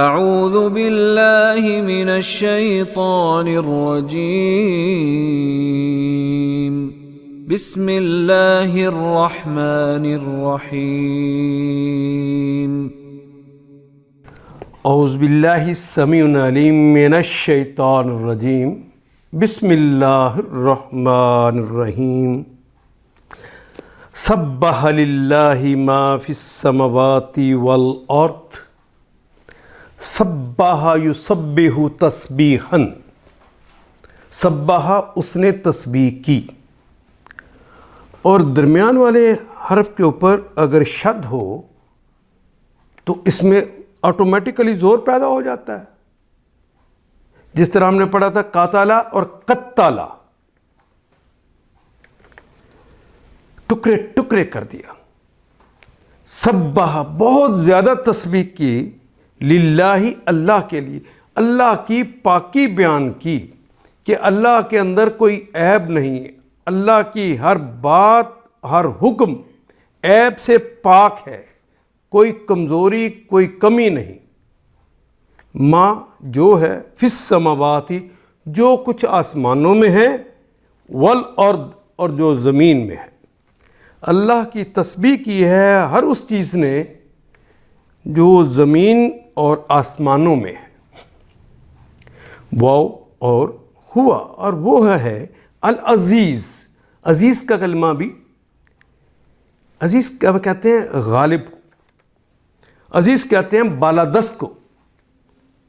اعوذ باللہ من الشیطان الرجیم بسم اللہ الرحمن الرحیم اعوذ باللہ السمیع العلیم من الشیطان الرجیم بسم اللہ الرحمن الرحیم سبح للہ ما فی السماوات والارض سبح یسبح تسبیحا، سبح اس نے تسبیح کی، اور درمیان والے حرف کے اوپر اگر شد ہو تو اس میں آٹومیٹیکلی زور پیدا ہو جاتا ہے، جس طرح ہم نے پڑھا تھا قاتلا اور قتلا، ٹکڑے ٹکڑے کر دیا۔ سبح بہت زیادہ تسبیح کی، للہ اللہ کے لیے، اللہ کی پاکی بیان کی کہ اللہ کے اندر کوئی عیب نہیں، اللہ کی ہر بات ہر حکم عیب سے پاک ہے، کوئی کمزوری کوئی کمی نہیں۔ ماں جو ہے فی السماوات جو کچھ آسمانوں میں ہے، والارض اور جو زمین میں ہے، اللہ کی تسبیح کی ہے ہر اس چیز نے جو زمین اور آسمانوں میں ہے۔ واو اور ہوا، اور وہ ہے العزیز، عزیز کا کلمہ بھی، عزیز کیا کہتے ہیں؟ غالب کو، عزیز کہتے ہیں بالادست کو،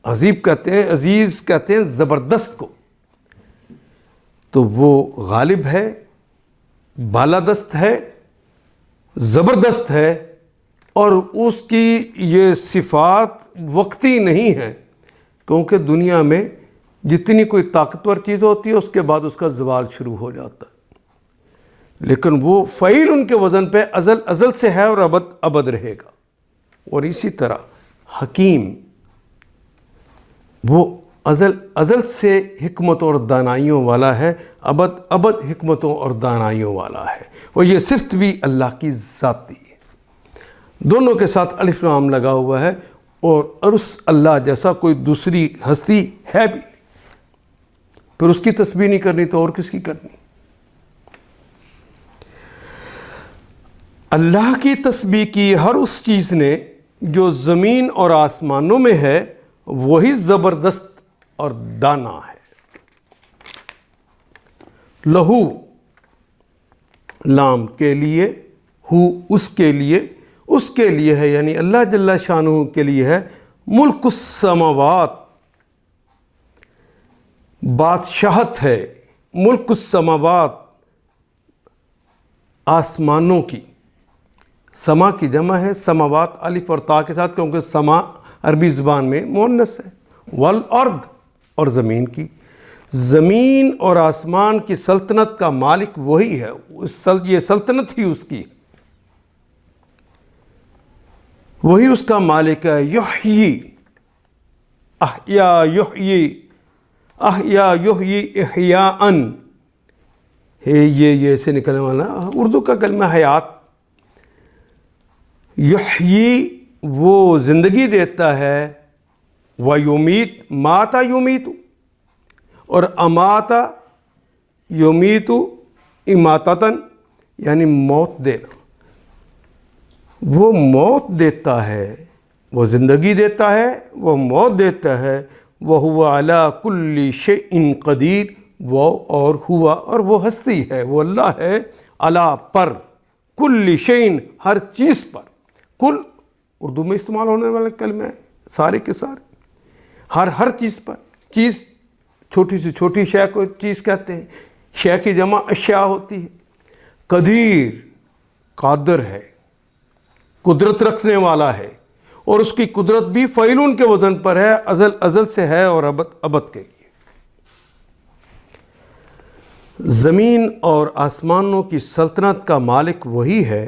عزیز کہتے ہیں زبردست کو، تو وہ غالب ہے، بالادست ہے، زبردست ہے، اور اس کی یہ صفات وقتی نہیں ہیں، کیونکہ دنیا میں جتنی کوئی طاقتور چیز ہوتی ہے اس کے بعد اس کا زوال شروع ہو جاتا ہے، لیکن وہ فعیل ان کے وزن پہ ازل ازل سے ہے اور ابد ابد رہے گا۔ اور اسی طرح حکیم، وہ ازل ازل سے حکمت اور دانائیوں والا ہے، ابد ابد حکمتوں اور دانائیوں والا ہے، اور یہ صفت بھی اللہ کی ذاتی ہے، دونوں کے ساتھ الف لام لگا ہوا ہے، اور اس اللہ جیسا کوئی دوسری ہستی ہے بھی نہیں، پھر اس کی تسبیح نہیں کرنی تو اور کس کی کرنی؟ اللہ کی تسبیح کی ہر اس چیز نے جو زمین اور آسمانوں میں ہے، وہی زبردست اور دانا ہے۔ لہو لام کے لیے، ہو اس کے لیے ہے، یعنی اللہ جل شانہ کے لیے ہے، ملک السماوات بادشاہت ہے، ملک السماوات آسمانوں کی، سما کی جمع ہے، سماوات الف اور تا کے ساتھ، کیونکہ سما عربی زبان میں مؤنث ہے، والارض اور زمین کی، زمین اور آسمان کی سلطنت کا مالک وہی ہے، یہ سلطنت ہی اس کی ہے، وہی اس کا مالک ہے۔ یحیی، احیا یحیی، احیا یحیی احیاءً، یہ سے نکلنے والا اردو کا کلمہ حیات۔ یحیی وہ زندگی دیتا ہے، ویمیت ماتا یمیت، اور اماتا یمیت اماتتاً، یعنی موت دینا، وہ موت دیتا ہے، وہ زندگی دیتا ہے، وہ موت دیتا ہے، وَهُوَ عَلَى كُلِّ شَيْءٍ قَدِيرٌ، وہ اور ہوا اور وہ ہستی ہے، وہ اللہ ہے، علا پر، کل شیء ہر چیز پر، کل اردو میں استعمال ہونے والا کلمہ ہے، سارے کے سارے، ہر چیز پر، چیز چھوٹی سے چھوٹی شے کو چیز کہتے ہیں، شے کی جمع اشیاء ہوتی ہے۔ قدیر قادر ہے، قدرت رکھنے والا ہے، اور اس کی قدرت بھی فعیلون کے وزن پر ہے، ازل ازل سے ہے اور ابد ابد کے لیے۔ زمین اور آسمانوں کی سلطنت کا مالک وہی ہے،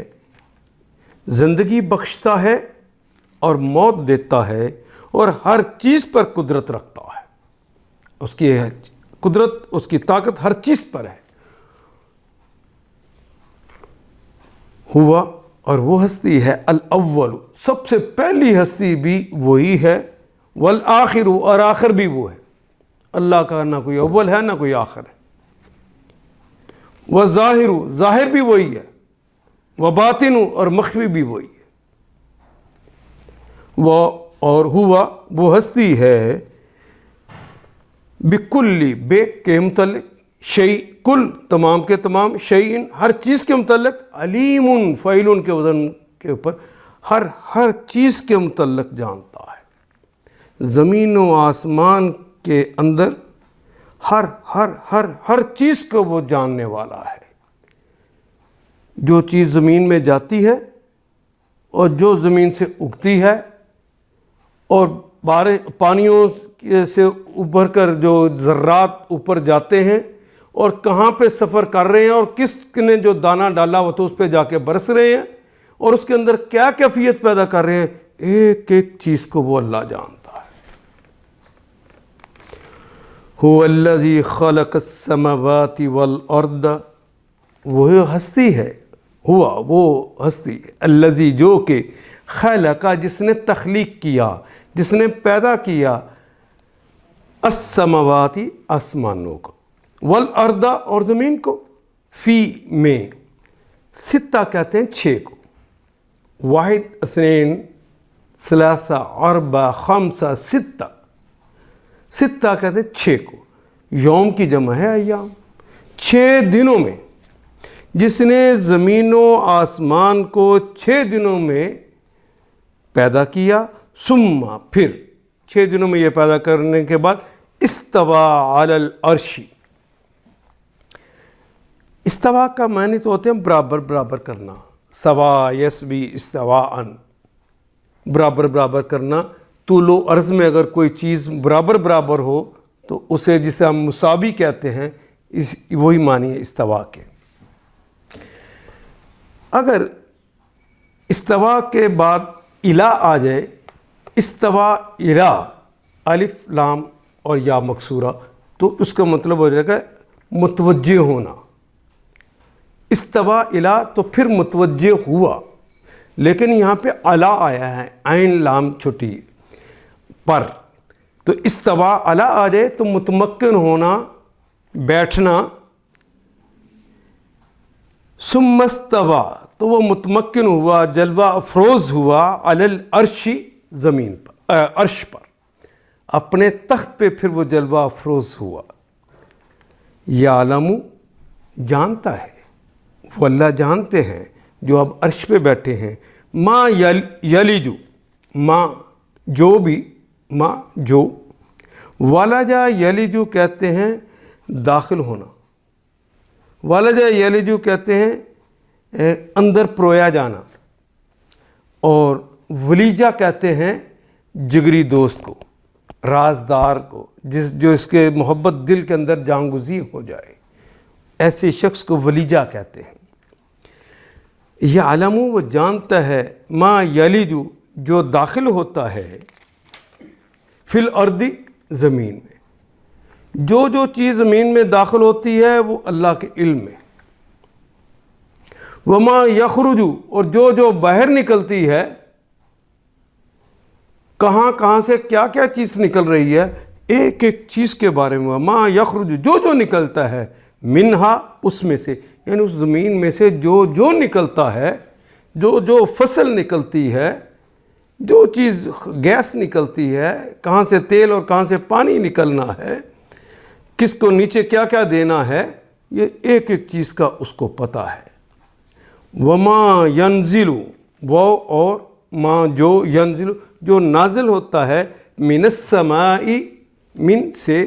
زندگی بخشتا ہے اور موت دیتا ہے، اور ہر چیز پر قدرت رکھتا ہے، اس کی قدرت اس کی طاقت ہر چیز پر ہے۔ ہوا اور وہ ہستی ہے الاول، سب سے پہلی ہستی بھی وہی ہے، والآخر، اور آخر بھی وہ ہے، اللہ کا نہ کوئی اول ہے نہ کوئی آخر ہے، والظاہر، ظاہر بھی وہی ہے، وباطن، اور مخفی بھی وہی ہے، وہ اور ہوا وہ ہستی ہے، بکل، بے کے متعلق، شیء کل، تمام کے تمام، شیء ہر چیز کے متعلق، علیم فعیل کے وزن کے اوپر، ہر چیز کے متعلق جانتا ہے، زمین و آسمان کے اندر ہر چیز کو وہ جاننے والا ہے، جو چیز زمین میں جاتی ہے اور جو زمین سے اگتی ہے اور پانیوں سے ابھر کر جو ذرات اوپر جاتے ہیں اور کہاں پہ سفر کر رہے ہیں اور کس نے جو دانہ ڈالا وہ تو اس پہ جا کے برس رہے ہیں اور اس کے اندر کیا کیفیت پیدا کر رہے ہیں، ایک ایک چیز کو وہ اللہ جانتا ہے۔ هو الذی خلق السماوات والارض، وہ ہستی ہے، ہوا وہ ہستی، الذی جو کہ خلق، جس نے تخلیق کیا، جس نے پیدا کیا، السماوات آسمانوں کو، والارض اور زمین کو، فی میں، ستہ کہتے ہیں 6 کو، واحد، اثنین، ثلاثہ، اربع، خمسہ، ستہ، ستہ کہتے ہیں 6 کو، یوم کی جمع ہے ایام، 6 دنوں میں، جس نے زمین و آسمان کو 6 دنوں میں پیدا کیا، ثم پھر 6 دنوں میں یہ پیدا کرنے کے بعد استوى علی العرش، استوا کا معنی تو ہوتے ہیں برابر کرنا، سوا یسوی استواءً، برابر کرنا، طول و عرض میں اگر کوئی چیز برابر ہو تو اسے جسے ہم مساوی کہتے ہیں، وہی معنی ہے استوا کے۔ اگر استوا کے بعد الا آ جائے، استوا الا، الف لام اور یا مکسورہ، تو اس کا مطلب ہو جائے گا متوجہ ہونا، استوا الا تو پھر متوجہ ہوا، لیکن یہاں پہ علا آیا ہے، عین لام چھوٹی پر، تو استوا علا آ جائے تو متمکن ہونا، بیٹھنا، ثم استوا تو وہ متمکن ہوا، جلوہ افروز ہوا، علی العرش، زمین پر، عرش پر، اپنے تخت پہ پھر وہ جلوہ افروز ہوا، یعلم، جانتا ہے، وہ اللہ جانتے ہیں جو اب عرش پہ بیٹھے ہیں، ما یلج، ما جو بھی، ما جو، ولجا یلج کہتے ہیں داخل ہونا، ولجا یلج کہتے ہیں اندر پرویا جانا، اور ولیجا کہتے ہیں جگری دوست کو، رازدار کو، جو اس کے محبت دل کے اندر جانگزی ہو جائے، ایسے شخص کو ولیجا کہتے ہیں۔ یعلم، وہ جانتا ہے، ما یلج، جو داخل ہوتا ہے، فی الارض، زمین میں، جو چیز زمین میں داخل ہوتی ہے وہ اللہ کے علم میں، وما یخرج، اور جو باہر نکلتی ہے، کہاں سے کیا چیز نکل رہی ہے، ایک چیز کے بارے میں، وما یخرج، جو نکلتا ہے، منہا، اس میں سے، یعنی اس زمین میں سے جو نکلتا ہے، جو فصل نکلتی ہے، جو چیز گیس نکلتی ہے، کہاں سے تیل اور کہاں سے پانی نکلنا ہے، کس کو نیچے کیا دینا ہے، یہ ایک چیز کا اس کو پتہ ہے۔ وما ینزل، وہ اور ما جو، ینزل جو نازل ہوتا ہے، من السماء، من سے،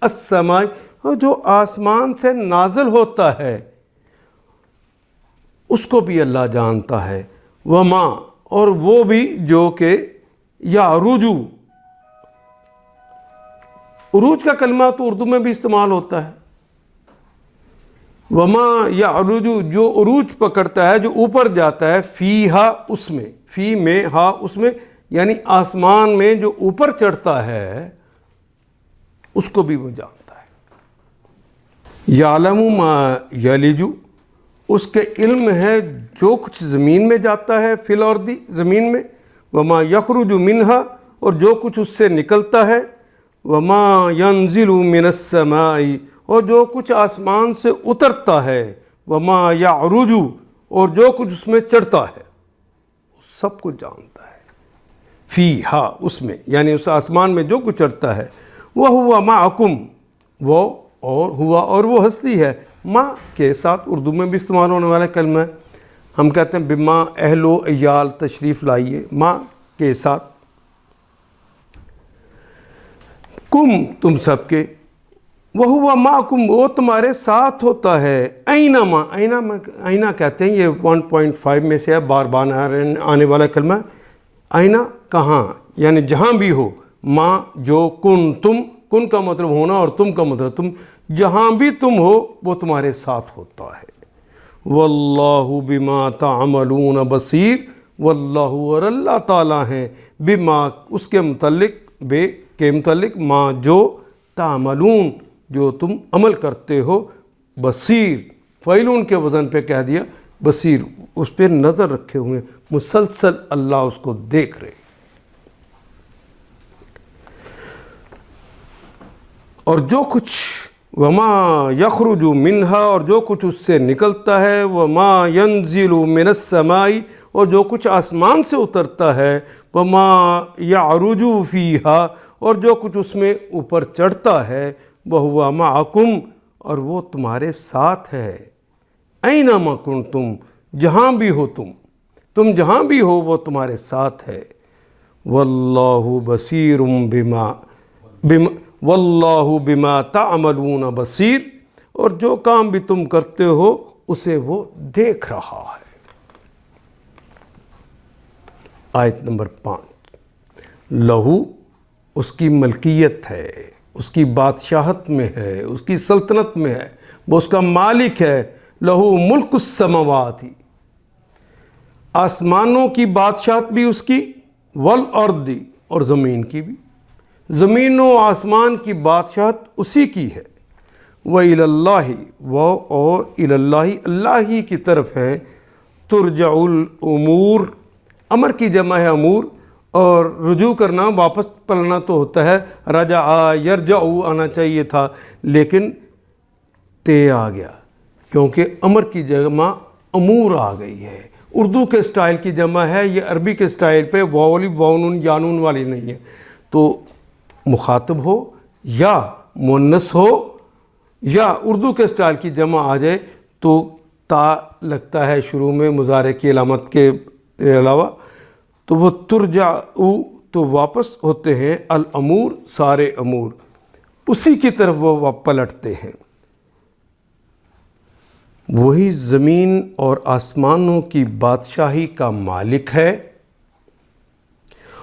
السماء جو آسمان سے نازل ہوتا ہے، اس کو بھی اللہ جانتا ہے، وما اور وہ بھی جو کہ یعرج، عروج کا کلمہ تو اردو میں بھی استعمال ہوتا ہے، وما یعرج جو عروج پکڑتا ہے، جو اوپر جاتا ہے، فیہا، اس میں، فی میں، ہا، اس میں، یعنی آسمان میں جو اوپر چڑھتا ہے اس کو بھی وہ جانتا ہے۔ یعلم ما یلج، اس کے علم ہے جو کچھ زمین میں جاتا ہے، فی الارض، زمین میں، وما یخرج منہا، اور جو کچھ اس سے نکلتا ہے، وما ينزل من السماء، اور جو کچھ آسمان سے اترتا ہے، وما يعرج، اور جو کچھ اس میں چڑھتا ہے، سب کچھ جانتا ہے، فیہا، اس میں، یعنی اس آسمان میں جو کچھ چڑھتا ہے، وَهُوَ مَعَكُمْ، وہ اور ہوا، اور وہ ہستی ہے، ماں کے ساتھ، اردو میں بھی استعمال ہونے والا کلمہ ہے، ہم کہتے ہیں بما اہل و عیال تشریف لائیے، ماں کے ساتھ، کم، تم سب کے، وَهُوَ مَعَكُمْ، وہ تمہارے ساتھ ہوتا ہے، اینما، اینا کہتے ہیں، یہ 1.5 میں سے ہے، بار بار آنے والا کلمہ، اینا کہاں، یعنی جہاں بھی ہو، ماں جو، کن تم، کن کا مطلب ہونا اور تم کا مطلب تم، جہاں بھی تم ہو وہ تمہارے ساتھ ہوتا ہے، واللہ بما تعملون بصیر، واللہ، اور اللہ تعالیٰ ہیں، بما، اس کے متعلق، بے کے متعلق، ما جو، تعملون، جو تم عمل کرتے ہو، بصیر، فعلون کے وزن پہ کہہ دیا، بصیر، اس پہ نظر رکھے ہوئے، مسلسل اللہ اس کو دیکھ رہے، اور جو کچھ، وما یخرج منہا، اور جو کچھ اس سے نکلتا ہے، وما ینزل من السماء، اور جو کچھ آسمان سے اترتا ہے، وما یعرج فیہا، اور جو کچھ اس میں اوپر چڑھتا ہے، وہو معکم، اور وہ تمہارے ساتھ ہے، اینما کنتم، جہاں بھی ہو تم جہاں بھی ہو وہ تمہارے ساتھ ہے، واللہ بصیر واللہ بما تعملون بصیر، اور جو کام بھی تم کرتے ہو اسے وہ دیکھ رہا ہے۔ آیت نمبر 5، لہو، اس کی ملکیت ہے، اس کی بادشاہت میں ہے، اس کی سلطنت میں ہے، وہ اس کا مالک ہے، لہو ملک السماوات، آسمانوں کی بادشاہت بھی اس کی، والارض، اور زمین کی بھی، زمین و آسمان کی بادشاہت اسی کی ہے، وَإِلَى اللَّهِ، وہ اور إِلَى اللَّهِ، اللہ ہی کی طرف ہے، ترجع الامور، امر کی جمع ہے امور، اور رجوع کرنا، واپس پلنا تو ہوتا ہے، رجع یرجع آنا چاہیے تھا، لیکن تے آ گیا، کیونکہ امر کی جمع امور آ گئی ہے، اردو کے سٹائل کی جمع ہے، یہ عربی کے سٹائل پہ واو والی، واؤن یانون والی نہیں ہے، تو مخاطب ہو یا مؤنث ہو یا اردو کے سٹائل کی جمع آ جائے تو تا لگتا ہے شروع میں مضارع کی علامت کے علاوہ، تو وہ ترجع، تو واپس ہوتے ہیں، الامور، سارے امور، اسی کی طرف وہ پلٹتے ہیں، وہی زمین اور آسمانوں کی بادشاہی کا مالک ہے،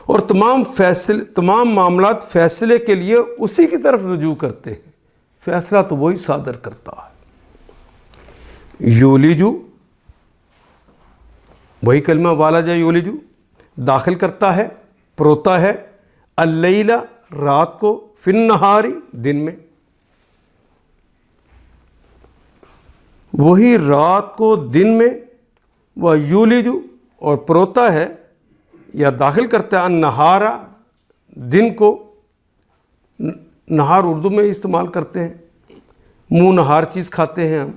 اور تمام معاملات فیصلے کے لیے اسی کی طرف رجوع کرتے ہیں، فیصلہ تو وہی صادر کرتا ہے، یولیجو، وہی کلمہ والجا یولیجو، داخل کرتا ہے، پروتا ہے، اللیلہ، رات کو، فی النہاری، دن میں، وہی رات کو دن میں، وہ یولیجو، اور پروتا ہے یا داخل کرتا ہے، النہارا، دن کو، نہار اردو میں استعمال کرتے ہیں، منہ نہار چیز کھاتے ہیں ہم،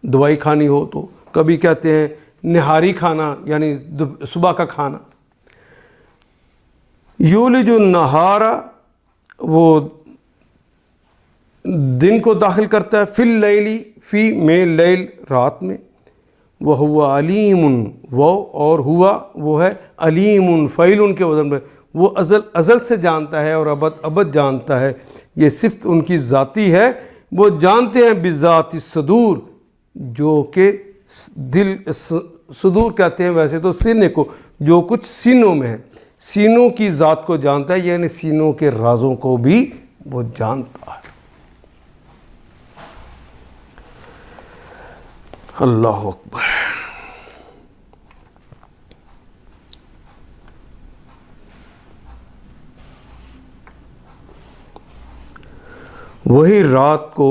دوائی کھانی ہو تو کبھی کہتے ہیں نہاری کھانا، یعنی صبح کا کھانا، یولج النہارا، وہ دن کو داخل کرتا ہے، فی اللیلی، فی میں، لیل، رات میں، وَهُوَ عَلِيمٌ، وہ اور ہوا وہ ہے، علیم، فعیل کے وزن پہ، وہ ازل سے جانتا ہے اور ابد جانتا ہے، یہ صفت ان کی ذاتی ہے، وہ جانتے ہیں بذات الصدور، جو کہ دل، صدور کہتے ہیں ویسے تو سینے کو، جو کچھ سینوں میں ہے، سینوں کی ذات کو جانتا ہے، یعنی سینوں کے رازوں کو بھی وہ جانتا ہے۔ اللہ اکبر۔ وہی رات کو،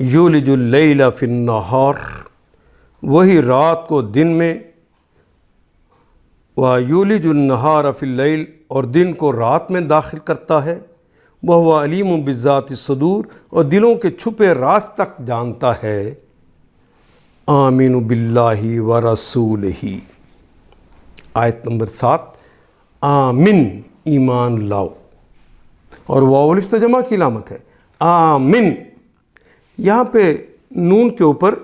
یولج اللیل فی النہار، وہی رات کو دن میں، وَیُولِجُ النَّہَارَ فِی اللیل، اور دن کو رات میں داخل کرتا ہے، وَهُوَ عَلِيمٌ بِالذَّاتِ الصُّدُورِ اور دلوں کے چھپے راز تک جانتا ہے۔ آمین باللہ ورسولہ۔ آیت نمبر 7، آمن ایمان لاؤ، اور واو الف تو جمع کی علامت ہے۔ آمن، یہاں پہ نون کے اوپر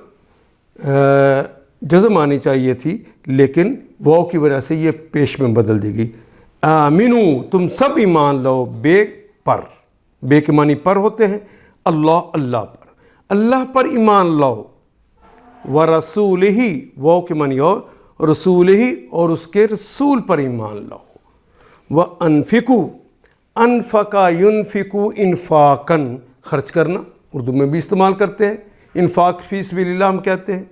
جزم آنی چاہیے تھی، لیکن واو کی وجہ سے یہ پیش میں بدل دی گئی۔ آمنو، تم سب ایمان لاؤ، بے پر، بے کے معنی پر ہوتے ہیں، اللہ پر، اللہ پر ایمان لاؤ، ورسولہ، واو کے معنی اور، رسولہ اور اس کے رسول پر ایمان لاؤ، وانفقوا، انفقا ینفقوا انفاقاً، خرچ کرنا، اردو میں بھی استعمال کرتے ہیں، انفاق فی سبیل اللہ ہم کہتے ہیں،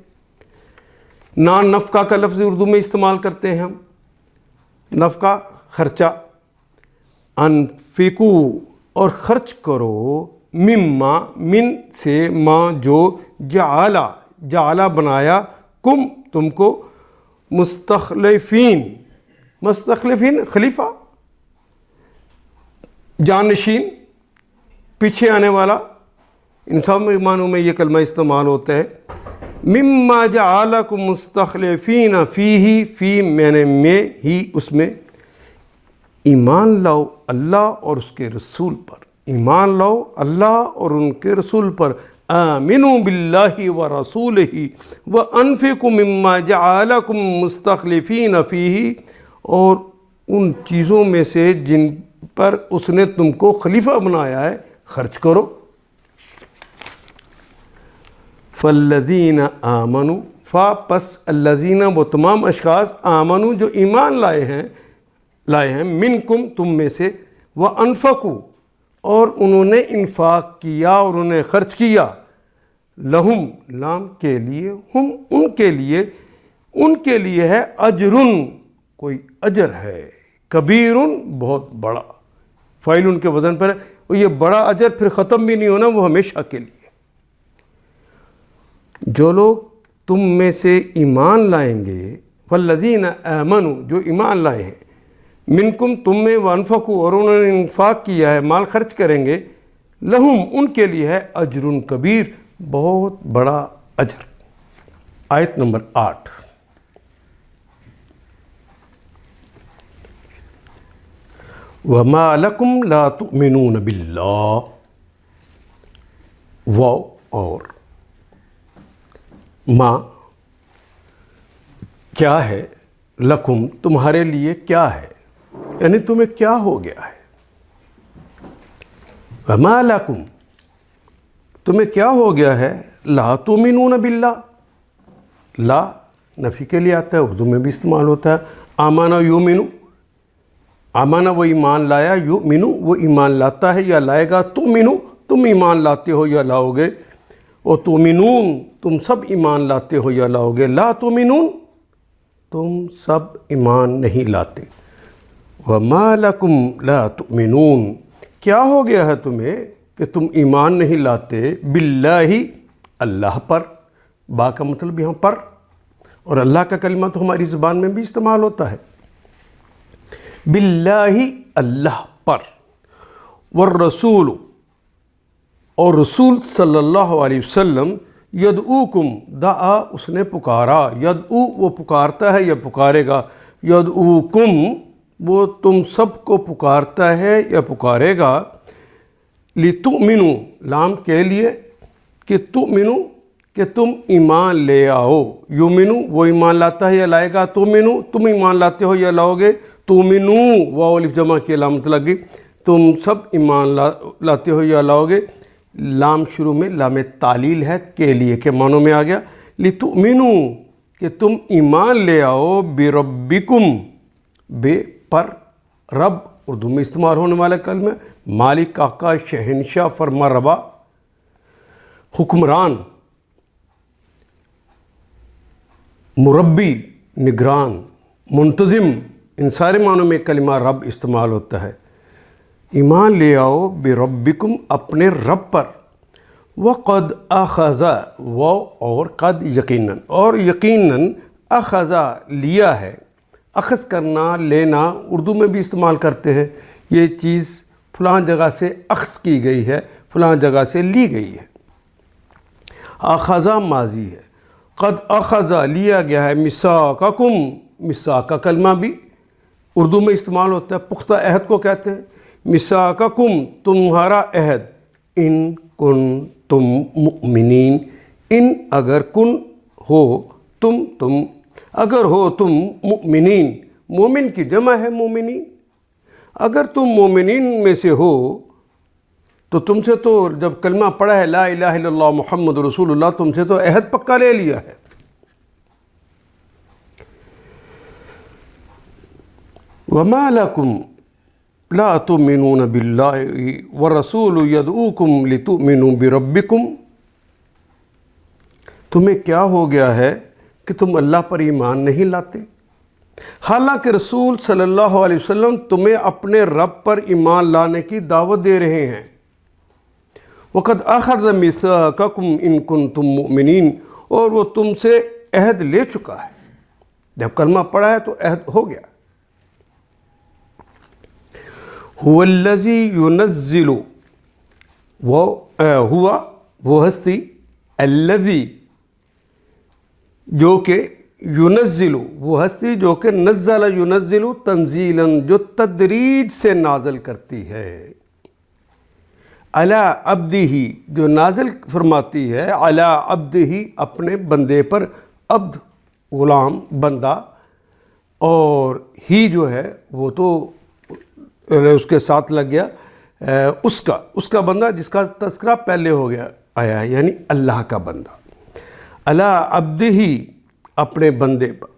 نان نفقہ کا لفظ اردو میں استعمال کرتے ہیں ہم، نفقہ خرچہ، انفقوا اور خرچ کرو، مما، من سے، ما جو، جعلا بنایا، کم تم کو، مستخلفین خلیفہ، جانشین، پیچھے آنے والا، ان سب معنوں میں یہ کلمہ استعمال ہوتا ہے۔ مما جعلکم مستخلفین فیہ، فی میں میں ہی، اس میں، ایمان لاؤ اللہ اور اس کے رسول پر، ایمان لاؤ اللہ اور ان کے رسول پر، آمنوا باللہ ورسولہ وانفقوا مما جعلکم مستخلفین فیہ، اور ان چیزوں میں سے جن پر اس نے تم کو خلیفہ بنایا ہے خرچ کرو۔ فالذین آمنوا، پس الذین، وہ تمام اشخاص، آمنوا جو ایمان لائے ہیں، منکم تم میں سے، وانفقوا اور انہوں نے انفاق کیا اور انہوں نے خرچ کیا، لہم، لام کے لیے، ہم ان کے لیے ہے، اجرن، کوئی اجر ہے، کبیرن، بہت بڑا، فاعل ان کے وزن پر ہے، اور یہ بڑا اجر پھر ختم بھی نہیں ہونا، وہ ہمیشہ کے لیے۔ جو لوگ تم میں سے ایمان لائیں گے، والذین آمنوا جو ایمان لائے ہیں، منکم تم میں، وانفقوا اور انہوں نے انفاق کیا ہے، مال خرچ کریں گے، لہم ان کے لیے ہے، اجر کبیر، بہت بڑا اجر۔ آیت نمبر 8، وَمَا لَكُمْ لَا تُؤْمِنُونَ بِاللَّهِ، واو اور ما، کیا ہے، لکم تمہارے لیے کیا ہے، یعنی تمہیں کیا ہو گیا ہے، وَمَا لَكُمْ تمہیں کیا ہو گیا ہے، لا تؤمنون باللہ، لا نفی کے لیے آتا ہے، اردو میں بھی استعمال ہوتا ہے، آمانا یؤمنو، آمانا وہ ایمان لایا، یؤمنو وہ ایمان لاتا ہے یا لائے گا، تؤمنو تم ایمان لاتے ہو یا لاؤ گے، اور تؤمنون تم سب ایمان لاتے ہو یا لاؤ گے، لا تؤمنون تم سب ایمان نہیں لاتے، وَمَا لَكُمْ لَا تُؤْمِنُونَ کیا ہو گیا ہے تمہیں کہ تم ایمان نہیں لاتے، باللہ اللہ پر، با کا مطلب یہاں پر، اور اللہ کا کلمہ تو ہماری زبان میں بھی استعمال ہوتا ہے، باللہ اللہ پر، والرسول اور رسول صلی اللہ علیہ وسلم، یدعوکم دعا اس نے پکارا، یدعو وہ پکارتا ہے یا پکارے گا، یدعوکم وہ تم سب کو پکارتا ہے یا پکارے گا، لتؤمنوا لام کے لیے، کہ تؤمنوا کہ تم ایمان لے آؤ، یؤمنو وہ ایمان لاتا ہے یا لائے گا، تؤمنو تم ایمان لاتے ہو یا لاؤ گے، تؤمنو واو الف جمع کی علامت لگ گئی، تم سب ایمان لاتے ہو یا لاؤ گے، لام شروع میں لام تعلیل ہے، کے لیے کے معنوں میں آ گیا، لتؤمنوا کہ تم ایمان لے آؤ، بربکم بے پر، رب اردو میں استعمال ہونے والا کلمہ، مالک، آقا، شہنشاہ، فرما روا، حکمران، مربی، نگران، منتظم، ان سارے معنوں میں کلمہ رب استعمال ہوتا ہے۔ ایمان لے آؤ بربکم اپنے رب پر، وقد اخذ وہ اور قد یقیناً اور یقیناً اخذ لیا ہے، اخذ کرنا، لینا، اردو میں بھی استعمال کرتے ہیں، یہ چیز فلاں جگہ سے اخذ کی گئی ہے، فلاں جگہ سے لی گئی ہے۔ اخذا ماضی ہے، قد اخذا لیا گیا ہے، میثاقکم، میثاق کا کلمہ بھی اردو میں استعمال ہوتا ہے، پختہ عہد کو کہتے ہیں۔ میثاقکم تمہارا عہد، ان کنتم مؤمنین، ان اگر کن ہو تم اگر ہو تم مؤمنین، مومن کی جمع ہے مومنین، اگر تم مومنین میں سے ہو تو تم سے تو جب کلمہ پڑھا ہے لا الہ الا اللہ محمد رسول اللہ، تم سے تو عہد پکا لے لیا ہے۔ وما لکم لا تؤمنون باللہ والرسول یدعوکم لتؤمنوا بربکم، تمہیں کیا ہو گیا ہے کہ تم اللہ پر ایمان نہیں لاتے، حالانکہ رسول صلی اللہ علیہ وسلم تمہیں اپنے رب پر ایمان لانے کی دعوت دے رہے ہیں۔ وَقَدْ أَخَذَ مِيثَاقَكُمْ إِن كُنتُم مُؤْمِنِينَ، اور وہ تم سے عہد لے چکا ہے، جب کلمہ پڑھا ہے تو عہد ہو گیا۔ هُوَ الَّذِي يُنَزِّلُ، وہ ہستی، الذی جو کہ، يُنَزِّلُ وہ ہستی جو کہ، نزل يُنَزِّلُ تنزیلاً جو تدریج سے نازل کرتی ہے، علی عبدہ جو نازل فرماتی ہے، علی عبدہ اپنے بندے پر، عبد غلام بندہ، اور ہی جو ہے وہ تو اس کے ساتھ لگ گیا، اس کا بندہ جس کا تذکرہ پہلے ہو گیا آیا ہے، یعنی اللہ کا بندہ، علی عبدہ اپنے بندے پر،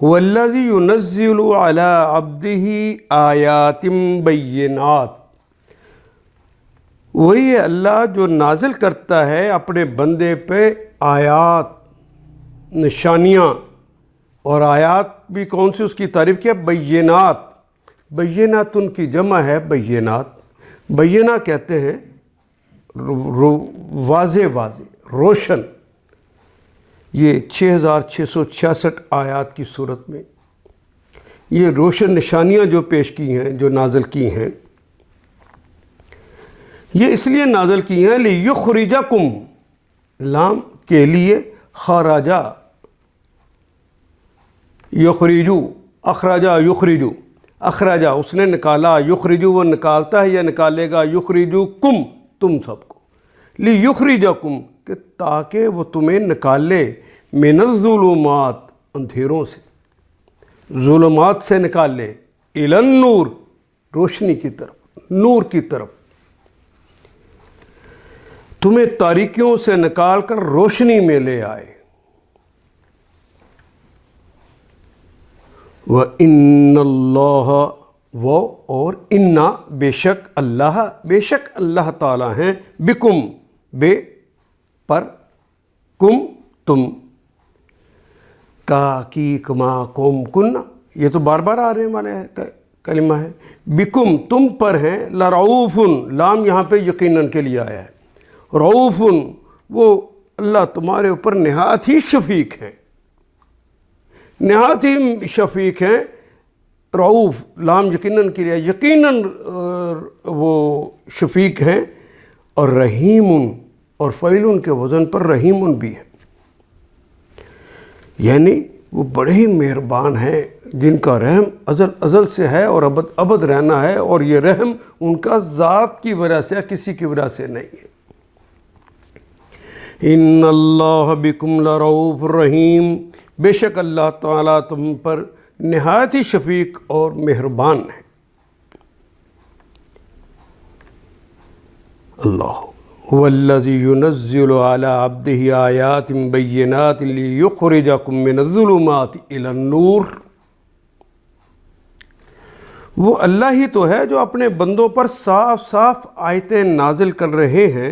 هو الذی ينزل علی عبدہ آیات بینات، وہی ہے اللہ جو نازل کرتا ہے اپنے بندے پہ آیات، نشانیاں، اور آیات بھی کون سی، اس کی تعریف کیا، بینات، بینات ان کی جمع ہے بینات، بینہ کہتے ہیں واضح، روشن، یہ 6666 آیات کی صورت میں یہ روشن نشانیاں جو پیش کی ہیں، جو نازل کی ہیں، یہ اس لیے نازل کی ہیں لیخرجکم، لام کے لیے، خراجہ، یخرجو، اخراجہ یخرجو، اخراجہ اس نے نکالا، یخرجو وہ نکالتا ہے یا نکالے گا، یخرجوکم تم سب کو، لیخرجکم کہ تاکہ وہ تمہیں نکالے، من الظلمات اندھیروں سے، ظلمات سے نکال لے، الی النور روشنی کی طرف، نور کی طرف، تمہیں تاریکیوں سے نکال کر روشنی میں لے آئے۔ وَإِنَّ اللَّهَ وہ اور اِنَّا بے شک اللہ تعالیٰ ہیں، بکم بے پر، کم تم، کا کی کما قوم کن، یہ تو بار بار آ رہے والے کلمہ ہے، بکم تم پر ہیں، لرعوف لام یہاں پہ یقیناً کے لیے آیا ہے، رعوف وہ اللہ تمہارے اوپر نہایت ہی شفیق ہیں، نہایت ہی شفیق ہیں، رعوف لام یقیناً کے لیے، یقیناً وہ شفیق ہیں، اور رحیم، اور فعیل کے وزن پر رحیم بھی ہے، یعنی وہ بڑے ہی مہربان ہیں جن کا رحم ازل سے ہے اور ابد رہنا ہے، اور یہ رحم ان کا ذات کی وجہ سے، کسی کی وجہ سے نہیں ہے۔ ان اللہ بکم لرؤوف الرحیم، بے شک اللہ تعالیٰ تم پر نہایت ہی شفیق اور مہربان ہے۔ اللہ هو الذی ينزل على عبده آیات بینات لیخرجکم من الظلمات الی النور، وہ اللہ ہی تو ہے جو اپنے بندوں پر صاف صاف آیتیں نازل کر رہے ہیں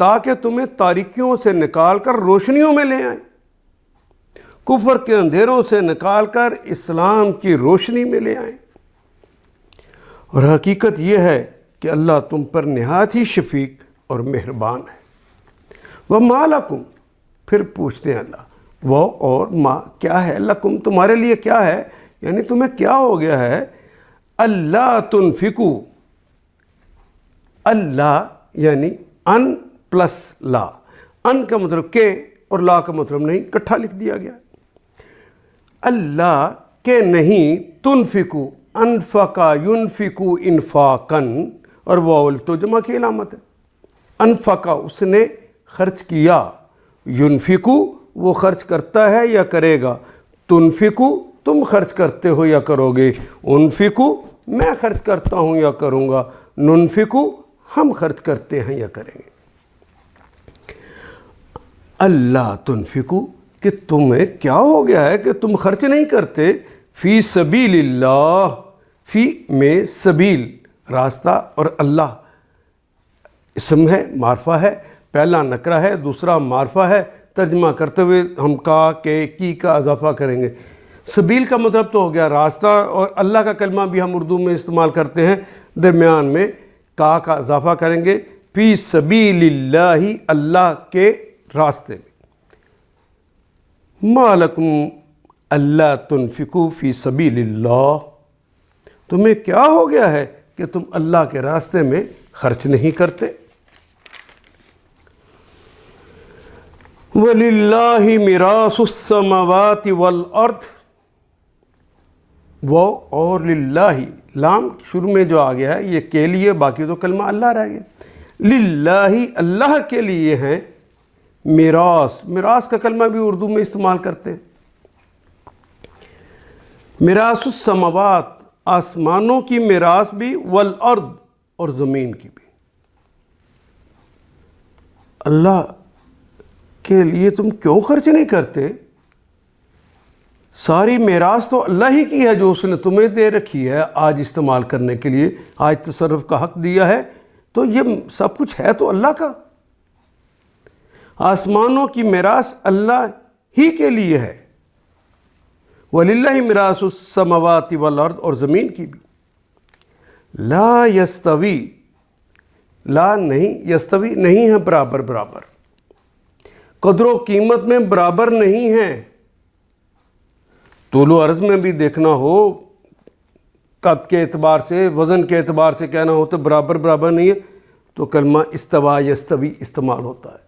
تاکہ تمہیں تاریکیوں سے نکال کر روشنیوں میں لے آئیں، کفر کے اندھیروں سے نکال کر اسلام کی روشنی میں لے آئیں، اور حقیقت یہ ہے کہ اللہ تم پر نہایت ہی شفیق اور مہربان ہے۔ وَمَا لَكُمْ پھر پوچھتے ہیں اللہ، وہ اور ما کیا ہے، لکم تمہارے لیے کیا ہے، یعنی تمہیں کیا ہو گیا ہے؟ اللہ تنفقو، اللہ یعنی ان پلس لا، ان کا مطلب کہ اور لا کا مطلب نہیں، اکٹھا لکھ دیا گیا۔ اللہ کہ نہیں، تنفقو، انفقا ینفقو انفاقن، اور واو الف تو جمع کی علامت ہے۔ انفقا اس نے خرچ کیا، ینفقو وہ خرچ کرتا ہے یا کرے گا، تنفقو تم خرچ کرتے ہو یا کرو گے، انفقو میں خرچ کرتا ہوں یا کروں گا، ننفقو ہم خرچ کرتے ہیں یا کریں گے۔ اللہ تنفقو کہ تمہیں کیا ہو گیا ہے کہ تم خرچ نہیں کرتے، فی سبیل اللہ، فی میں سبیل راستہ اور اللہ اسم ہے، معرفہ ہے، پہلا نکرہ ہے، دوسرا معرفہ ہے۔ ترجمہ کرتے ہوئے ہم کا کے کی کا اضافہ کریں گے۔ سبیل کا مطلب تو ہو گیا راستہ، اور اللہ کا کلمہ بھی ہم اردو میں استعمال کرتے ہیں، درمیان میں کا اضافہ کریں گے، فی سبیل اللہ، اللہ کے راستے میں۔ ما لکم اللہ تنفقوا فی سبیل اللہ، تمہیں کیا ہو گیا ہے کہ تم اللہ کے راستے میں خرچ نہیں کرتے۔ وَلِلَّهِ مِرَاثُ السَّمَاوَاتِ وَالْأَرْضِ، وہ اور للہ، لام شروع میں جو آ گیا ہے یہ کے لیے، باقی تو کلمہ اللہ رہ گیا۔ للہ اللہ کے لیے ہیں میراث، میراث کا کلمہ بھی اردو میں استعمال کرتے ہیں۔ میراث السماوات آسمانوں کی میراث بھی، والارض اور زمین کی بھی۔ اللہ کے لیے تم کیوں خرچ نہیں کرتے؟ ساری میراث تو اللہ ہی کی ہے جو اس نے تمہیں دے رکھی ہے آج استعمال کرنے کے لیے، آج تصرف کا حق دیا ہے، تو یہ سب کچھ ہے تو اللہ کا۔ آسمانوں کی میراث اللہ ہی کے لیے ہے، وَلِلَّهِ مِرَاثُ السَّمَاوَاتِ وَالْأَرْضِ اور زمین کی بھی۔ لا یستوی، لا نہیں، یستوی نہیں ہے برابر برابر، قدر و قیمت میں برابر نہیں ہے۔ طول و عرض میں بھی دیکھنا ہو، قد کے اعتبار سے، وزن کے اعتبار سے کہنا ہو تو برابر برابر نہیں ہے، تو کلمہ استوا یستوی استعمال ہوتا ہے۔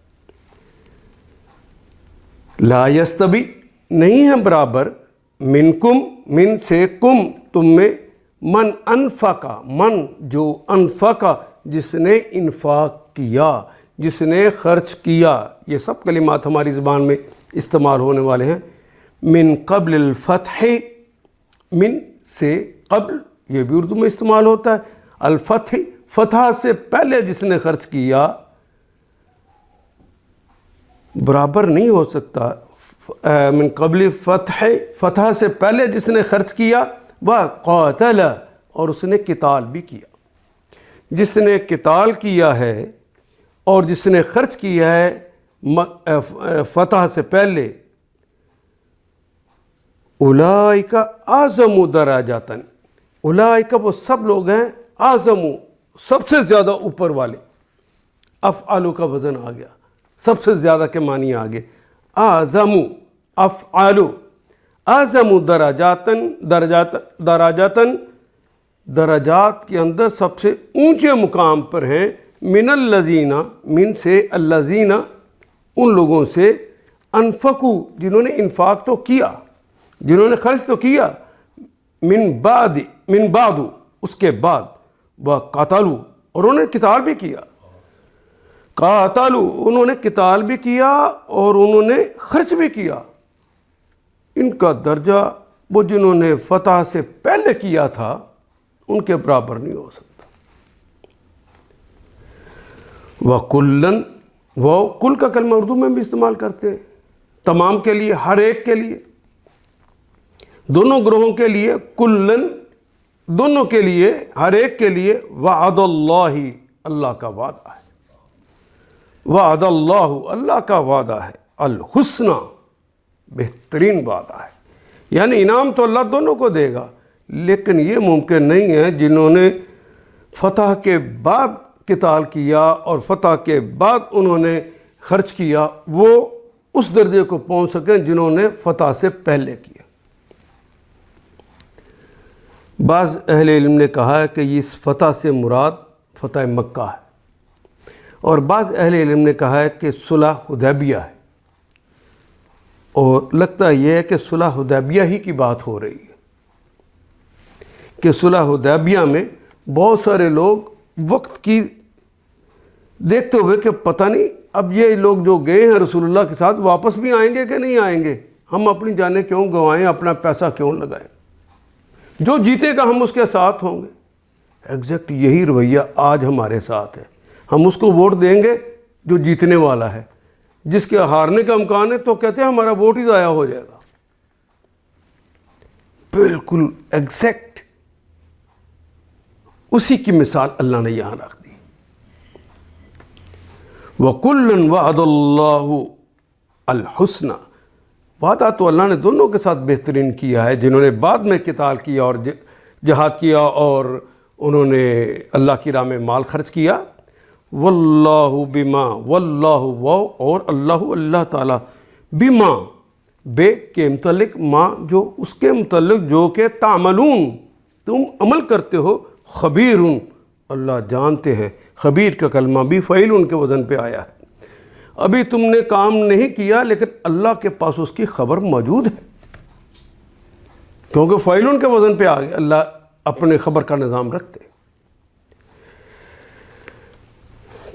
لا یستوی نہیں ہے برابر، منکم من سے، کم تم میں، من انفقا، من جو انفقا جس نے انفاق کیا، جس نے خرچ کیا، یہ سب کلمات ہماری زبان میں استعمال ہونے والے ہیں۔ من قبل الفتح، من سے قبل، یہ بھی اردو میں استعمال ہوتا ہے۔ الفتح، فتح سے پہلے جس نے خرچ کیا، برابر نہیں ہو سکتا۔ من قبل فتح، فتح سے پہلے جس نے خرچ کیا، وقاتل اور اس نے قتال بھی کیا۔ جس نے قتال کیا ہے اور جس نے خرچ کیا ہے فتح سے پہلے، اولئک اعظم درجات، اولئک وہ سب لوگ ہیں، اعظم سب سے زیادہ اوپر والے، افعالو کا وزن آ گیا، سب سے زیادہ کے معنی آگے، اعظم افعالو، اعظم درجاتن درجات کے اندر سب سے اونچے مقام پر ہیں، من الذین، من سے، الذین ان لوگوں سے، انفقو جنہوں نے انفاق تو کیا، جنہوں نے خرچ تو کیا، من بعد اس کے بعد، وقاتلوا اور انہوں نے قتال بھی کیا، قاتلوا انہوں نے قتال بھی کیا اور انہوں نے خرچ بھی کیا۔ ان کا درجہ وہ جنہوں نے فتح سے پہلے کیا تھا ان کے برابر نہیں ہو سکتا۔ وَكُلًّا، وہ کل کا کلمہ اردو میں بھی استعمال کرتے ہیں، تمام کے لیے، ہر ایک کے لیے، دونوں گروہوں کے لیے، کلن دونوں کے لیے، ہر ایک کے لیے، وعد اللہ اللہ کا وعدہ ہے، وعد اللہ اللہ کا وعدہ ہے، الحسنہ بہترین وعدہ ہے، یعنی انعام تو اللہ دونوں کو دے گا، لیکن یہ ممکن نہیں ہے جنہوں نے فتح کے بعد قتال کیا اور فتح کے بعد انہوں نے خرچ کیا، وہ اس درجے کو پہنچ سکیں جنہوں نے فتح سے پہلے کیا۔ بعض اہل علم نے کہا ہے کہ اس فتح سے مراد فتح مکہ ہے، اور بعض اہل علم نے کہا ہے کہ صلح حدیبیہ ہے، اور لگتا یہ ہے کہ صلح حدیبیہ ہی کی بات ہو رہی ہے کہ صلح حدیبیہ میں بہت سارے لوگ وقت کی دیکھتے ہوئے کہ پتہ نہیں اب یہ لوگ جو گئے ہیں رسول اللہ کے ساتھ واپس بھی آئیں گے کہ نہیں آئیں گے، ہم اپنی جانیں کیوں گنوائیں، اپنا پیسہ کیوں لگائیں، جو جیتے گا ہم اس کے ساتھ ہوں گے۔ ایگزیکٹ یہی رویہ آج ہمارے ساتھ ہے، ہم اس کو ووٹ دیں گے جو جیتنے والا ہے، جس کے ہارنے کا امکان ہے تو کہتے ہیں ہمارا ووٹ ہی ضائع ہو جائے گا۔ بالکل ایگزیکٹ اسی کی مثال اللہ نے یہاں رکھ دی۔ وَكُلًّا وَعَدَ اللَّهُ الْحُسْنَى، وعدہ تو اللہ نے دونوں کے ساتھ بہترین کیا ہے، جنہوں نے بعد میں قتال کیا اور جہاد کیا اور انہوں نے اللہ کی راہ میں مال خرچ کیا۔ واللہ بما، واللہ اور اللہ تعالیٰ بما بے کے متعلق، ما جو اس کے متعلق جو کہ تعملون تم عمل کرتے ہو، خبیرون اللہ جانتے ہیں۔ خبیر کا کلمہ بھی فعیل کے وزن پہ آیا ہے، ابھی تم نے کام نہیں کیا لیکن اللہ کے پاس اس کی خبر موجود ہے، کیونکہ فعیل کے وزن پہ آ گیا، اللہ اپنے خبر کا نظام رکھتے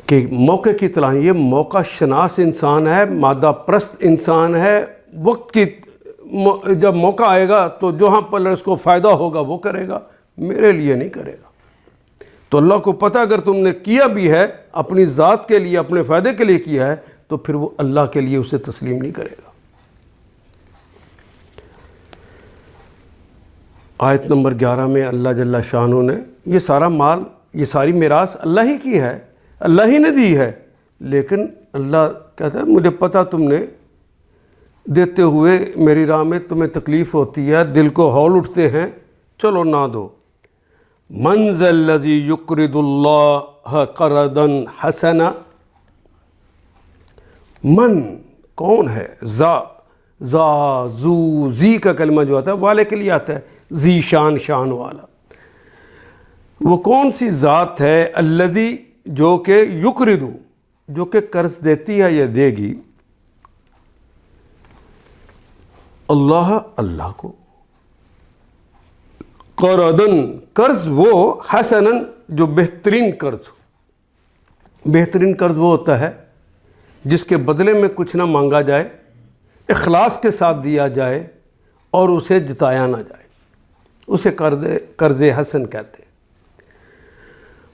کہ موقع کی اطلاع، یہ موقع شناس انسان ہے، مادہ پرست انسان ہے، وقت کی جب موقع آئے گا تو جہاں پر اس کو فائدہ ہوگا وہ کرے گا، میرے لیے نہیں کرے گا۔ تو اللہ کو پتہ اگر تم نے کیا بھی ہے اپنی ذات کے لیے، اپنے فائدے کے لیے کیا ہے، تو پھر وہ اللہ کے لیے اسے تسلیم نہیں کرے گا۔ آیت نمبر 11 میں اللہ جل شانہ نے یہ سارا مال، یہ ساری میراث اللہ ہی کی ہے، اللہ ہی نے دی ہے، لیکن اللہ کہتا ہے مجھے پتہ تم نے دیتے ہوئے میری راہ میں تمہیں تکلیف ہوتی ہے، دل کو ہول اٹھتے ہیں، چلو نہ دو۔ من ذا الذی یقرض اللہ قرضا حسنا، من کون ہے، ذا زو زی کا کلمہ جو آتا ہے والے کے لیے آتا ہے، ذی شان شان والا، وہ کون سی ذات ہے، الذی جو کہ یقرض جو کہ قرض دیتی ہے یا دے گی، اللہ کو، قرضاً قرض وہ، حسناً جو بہترین قرض ہو۔ بہترین قرض وہ ہوتا ہے جس کے بدلے میں کچھ نہ مانگا جائے، اخلاص کے ساتھ دیا جائے اور اسے جتایا نہ جائے، اسے قرض حسن کہتے ہیں۔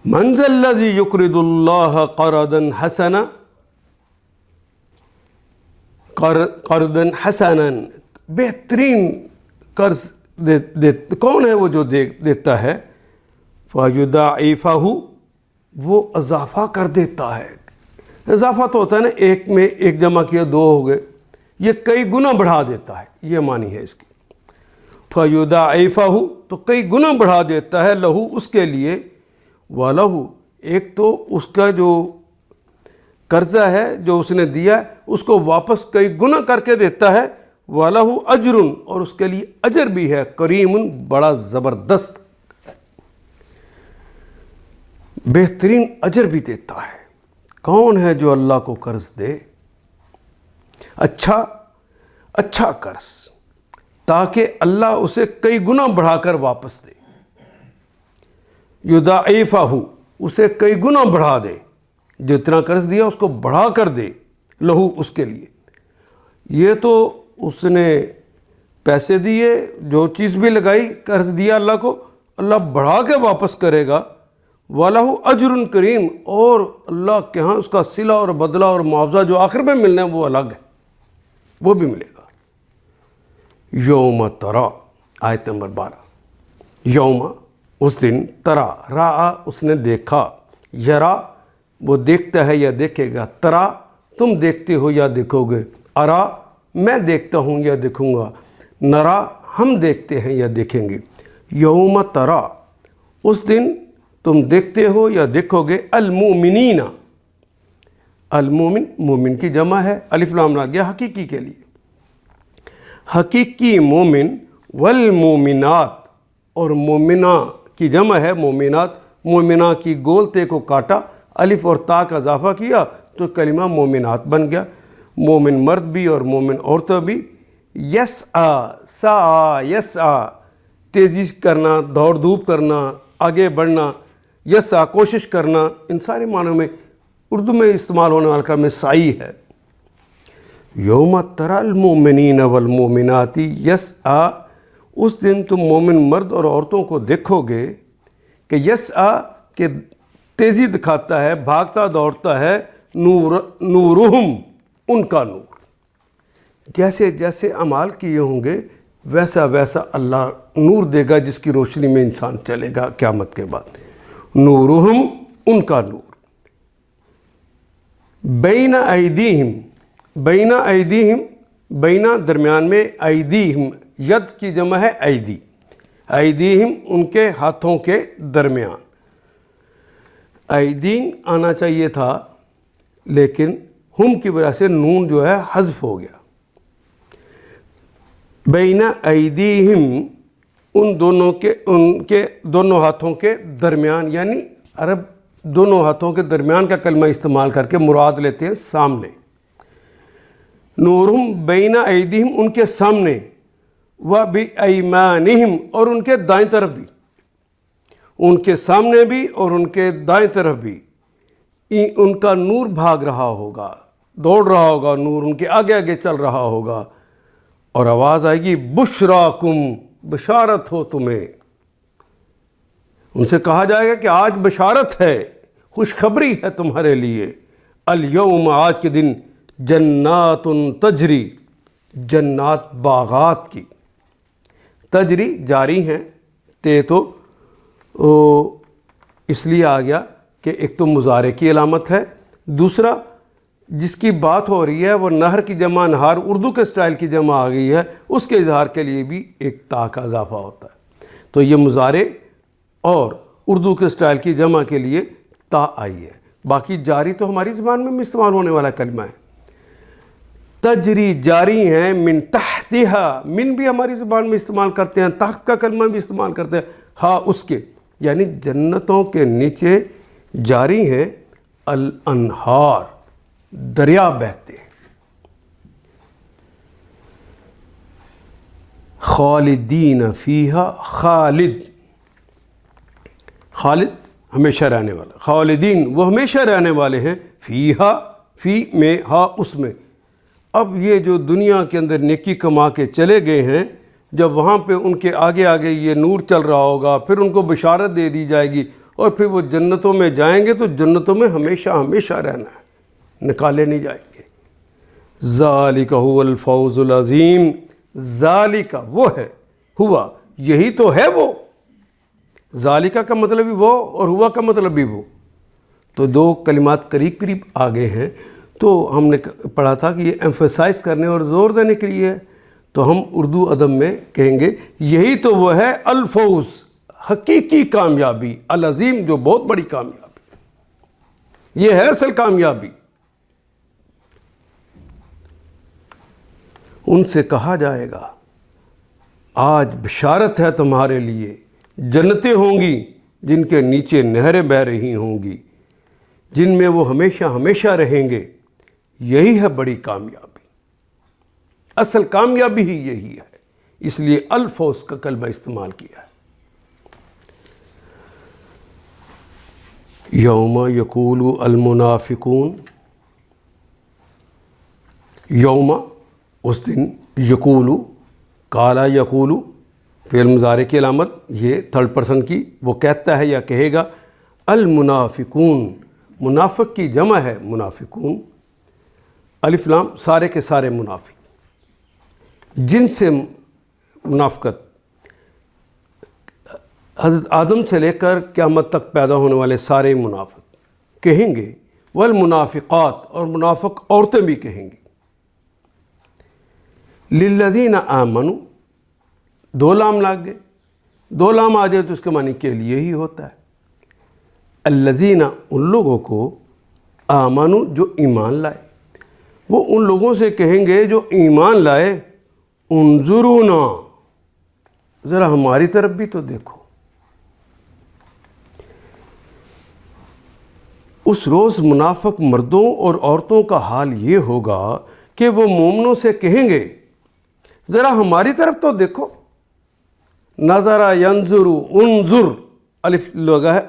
من ذا الذی یقرض اللہ قرضا حسنا، قرضا حسنا بہترین قرض کون ہے وہ جو دیتا ہے، فَيُضَاعِفَهُ وہ اضافہ کر دیتا ہے۔ اضافہ تو ہوتا ہے نا، ایک میں ایک جمع کیا دو ہو گئے، یہ کئی گنا بڑھا دیتا ہے، یہ معنی ہے اس کی۔ فَيُضَاعِفَهُ تو کئی گنا بڑھا دیتا ہے، لہو اس کے لیے، وَلَهُ ایک تو اس کا جو قرضہ ہے جو اس نے دیا ہے اس کو واپس کئی گنا کر کے دیتا ہے، وَلَهُ أَجْرٌ اور اس کے لیے اجر بھی ہے، کریم بڑا زبردست، بہترین اجر بھی دیتا ہے۔ کون ہے جو اللہ کو قرض دے، اچھا قرض، تاکہ اللہ اسے کئی گنا بڑھا کر واپس دے، یضاعفہ اسے کئی گنا بڑھا دے، جتنا قرض دیا اس کو بڑھا کر دے، لہو اس کے لیے۔ یہ تو اس نے پیسے دیے، جو چیز بھی لگائی، قرض دیا اللہ کو، اللہ بڑھا کے واپس کرے گا، وَلَهُ أَجْرٌ کریم اور اللہ کے ہاں اس کا صلہ اور بدلہ اور معاوضہ جو آخر میں ملنا ہے وہ الگ ہے، وہ بھی ملے گا۔ یوم ترا، آیت نمبر 12، یوم اس دن، ترا را اس نے دیکھا، یرا وہ دیکھتا ہے یا دیکھے گا، ترا تم دیکھتے ہو یا دیکھو گے، ارا میں دیکھتا ہوں یا دیکھوں گا، نرا ہم دیکھتے ہیں یا دیکھیں گے۔ یوم ترا اس دن تم دیکھتے ہو یا دیکھو گے، المؤمنین، المومن مومن کی جمع ہے، الف لام لگ گیا حقیقی کے لیے، حقیقی مومن، والمومنات اور مومنہ کی جمع ہے مومنات، مومنہ کی گولتے کو کاٹا، الف اور تا کا اضافہ کیا تو کلمہ مومنات بن گیا۔ مومن مرد بھی اور مومن عورتیں بھی۔ سعی یسعی تیزی کرنا، دوڑ دھوپ کرنا، آگے بڑھنا، یسعی کوشش کرنا، ان سارے معنوں میں اردو میں استعمال ہونے والا کلمہ سعی ہے۔ یوم تری المؤمنین والمؤمنات یسعی، اس دن تم مومن مرد اور عورتوں کو دیکھو گے کہ یسعی کہ تیزی دکھاتا ہے، بھاگتا دوڑتا ہے، نورہم ان کا نور، جیسے جیسے اعمال کیے ہوں گے ویسا ویسا اللہ نور دے گا جس کی روشنی میں انسان چلے گا قیامت کے بعد۔ نورہم ان کا نور۔ بین ایدیہم، بین ایدیہم، بین درمیان میں، ایدیہم ید کی جمع ہے ایدی، ایدیہم ان کے ہاتھوں کے درمیان۔ ایدین آنا چاہیے تھا لیکن ہم کی وجہ سے نون جو ہے حذف ہو گیا۔ بین ایدیہم ان کے دونوں ہاتھوں کے درمیان، یعنی عرب دونوں ہاتھوں کے درمیان کا کلمہ استعمال کر کے مراد لیتے ہیں سامنے۔ نورہم بین ایدیہم ان کے سامنے، و بایمانہم اور ان کے دائیں طرف بھی، ان کے سامنے بھی اور ان کے دائیں طرف بھی ان کا نور بھاگ رہا ہوگا، دوڑ رہا ہوگا، نور ان کے آگے آگے چل رہا ہوگا، اور آواز آئے گی بشراکم، بشارت ہو تمہیں۔ ان سے کہا جائے گا کہ آج بشارت ہے، خوشخبری ہے تمہارے لیے۔ الیوم آج کے دن جنات تجری، جنات باغات کی، تجری جاری ہیں، تے تو اس لیے آ گیا کہ ایک تو مضارع کی علامت ہے، دوسرا جس کی بات ہو رہی ہے وہ نہر کی جمع نہار اردو کے سٹائل کی جمع آ گئی ہے، اس کے اظہار کے لیے بھی ایک تا کا اضافہ ہوتا ہے، تو یہ مضارع اور اردو کے سٹائل کی جمع کے لیے تا آئی ہے۔ باقی جاری تو ہماری زبان میں استعمال ہونے والا کلمہ ہے۔ تجری جاری ہیں، من تحتہا، من بھی ہماری زبان میں استعمال کرتے ہیں، تحت کا کلمہ بھی استعمال کرتے ہیں، ہاں اس کے، یعنی جنتوں کے نیچے جاری ہیں الانہار، دریا بہتے ہیں۔ خالدین فیہا، خالد، خالد ہمیشہ رہنے والا، خالدین وہ ہمیشہ رہنے والے ہیں، فیہا فی میں، ہا اس میں۔ اب یہ جو دنیا کے اندر نیکی کما کے چلے گئے ہیں، جب وہاں پہ ان کے آگے آگے یہ نور چل رہا ہوگا، پھر ان کو بشارت دے دی جائے گی، اور پھر وہ جنتوں میں جائیں گے تو جنتوں میں ہمیشہ ہمیشہ رہنا ہے، نکالے نہیں جائیں گے۔ ذالک هو الفوز العظیم، ذالک وہ ہے، ہوا یہی تو ہے وہ، ذالک کا مطلب بھی وہ اور ہوا کا مطلب بھی وہ، تو دو کلمات قریب قریب آگے ہیں، تو ہم نے پڑھا تھا کہ یہ ایمفیسائز کرنے اور زور دینے کے لیے ہے، تو ہم اردو ادب میں کہیں گے یہی تو وہ ہے الفوز، حقیقی کامیابی، العظیم جو بہت بڑی کامیابی، یہ ہے اصل کامیابی۔ ان سے کہا جائے گا آج بشارت ہے تمہارے لیے، جنتیں ہوں گی جن کے نیچے نہریں بہہ رہی ہوں گی، جن میں وہ ہمیشہ ہمیشہ رہیں گے، یہی ہے بڑی کامیابی، اصل کامیابی ہی یہی ہے، اس لیے الفوز کا کلمہ استعمال کیا ہے۔ یوم یقول المنافقون، یوم اس دن، یقول قالا یقول فعل مضارع کی علامت یہ تھرڈ پرسن کی، وہ کہتا ہے یا کہے گا، المنافقون منافق کی جمع ہے منافقون، الف لام سارے کے سارے منافق، جن سے منافقت حضرت آدم سے لے کر قیامت تک پیدا ہونے والے سارے منافق کہیں گے، والمنافقات اور منافق عورتیں بھی کہیں گی، للذین آمنوا دو لام لاگ گئے، دو لام آ جائے تو اس کے معنی کے لیے ہی ہوتا ہے، الذین ان لوگوں کو، آمنوا جو ایمان لائے، وہ ان لوگوں سے کہیں گے جو ایمان لائے، انظرونا ذرا ہماری طرف بھی تو دیکھو. اس روز منافق مردوں اور عورتوں کا حال یہ ہوگا کہ وہ مومنوں سے کہیں گے ذرا ہماری طرف تو دیکھو. نظر ینظر، انظر الف لگا ہے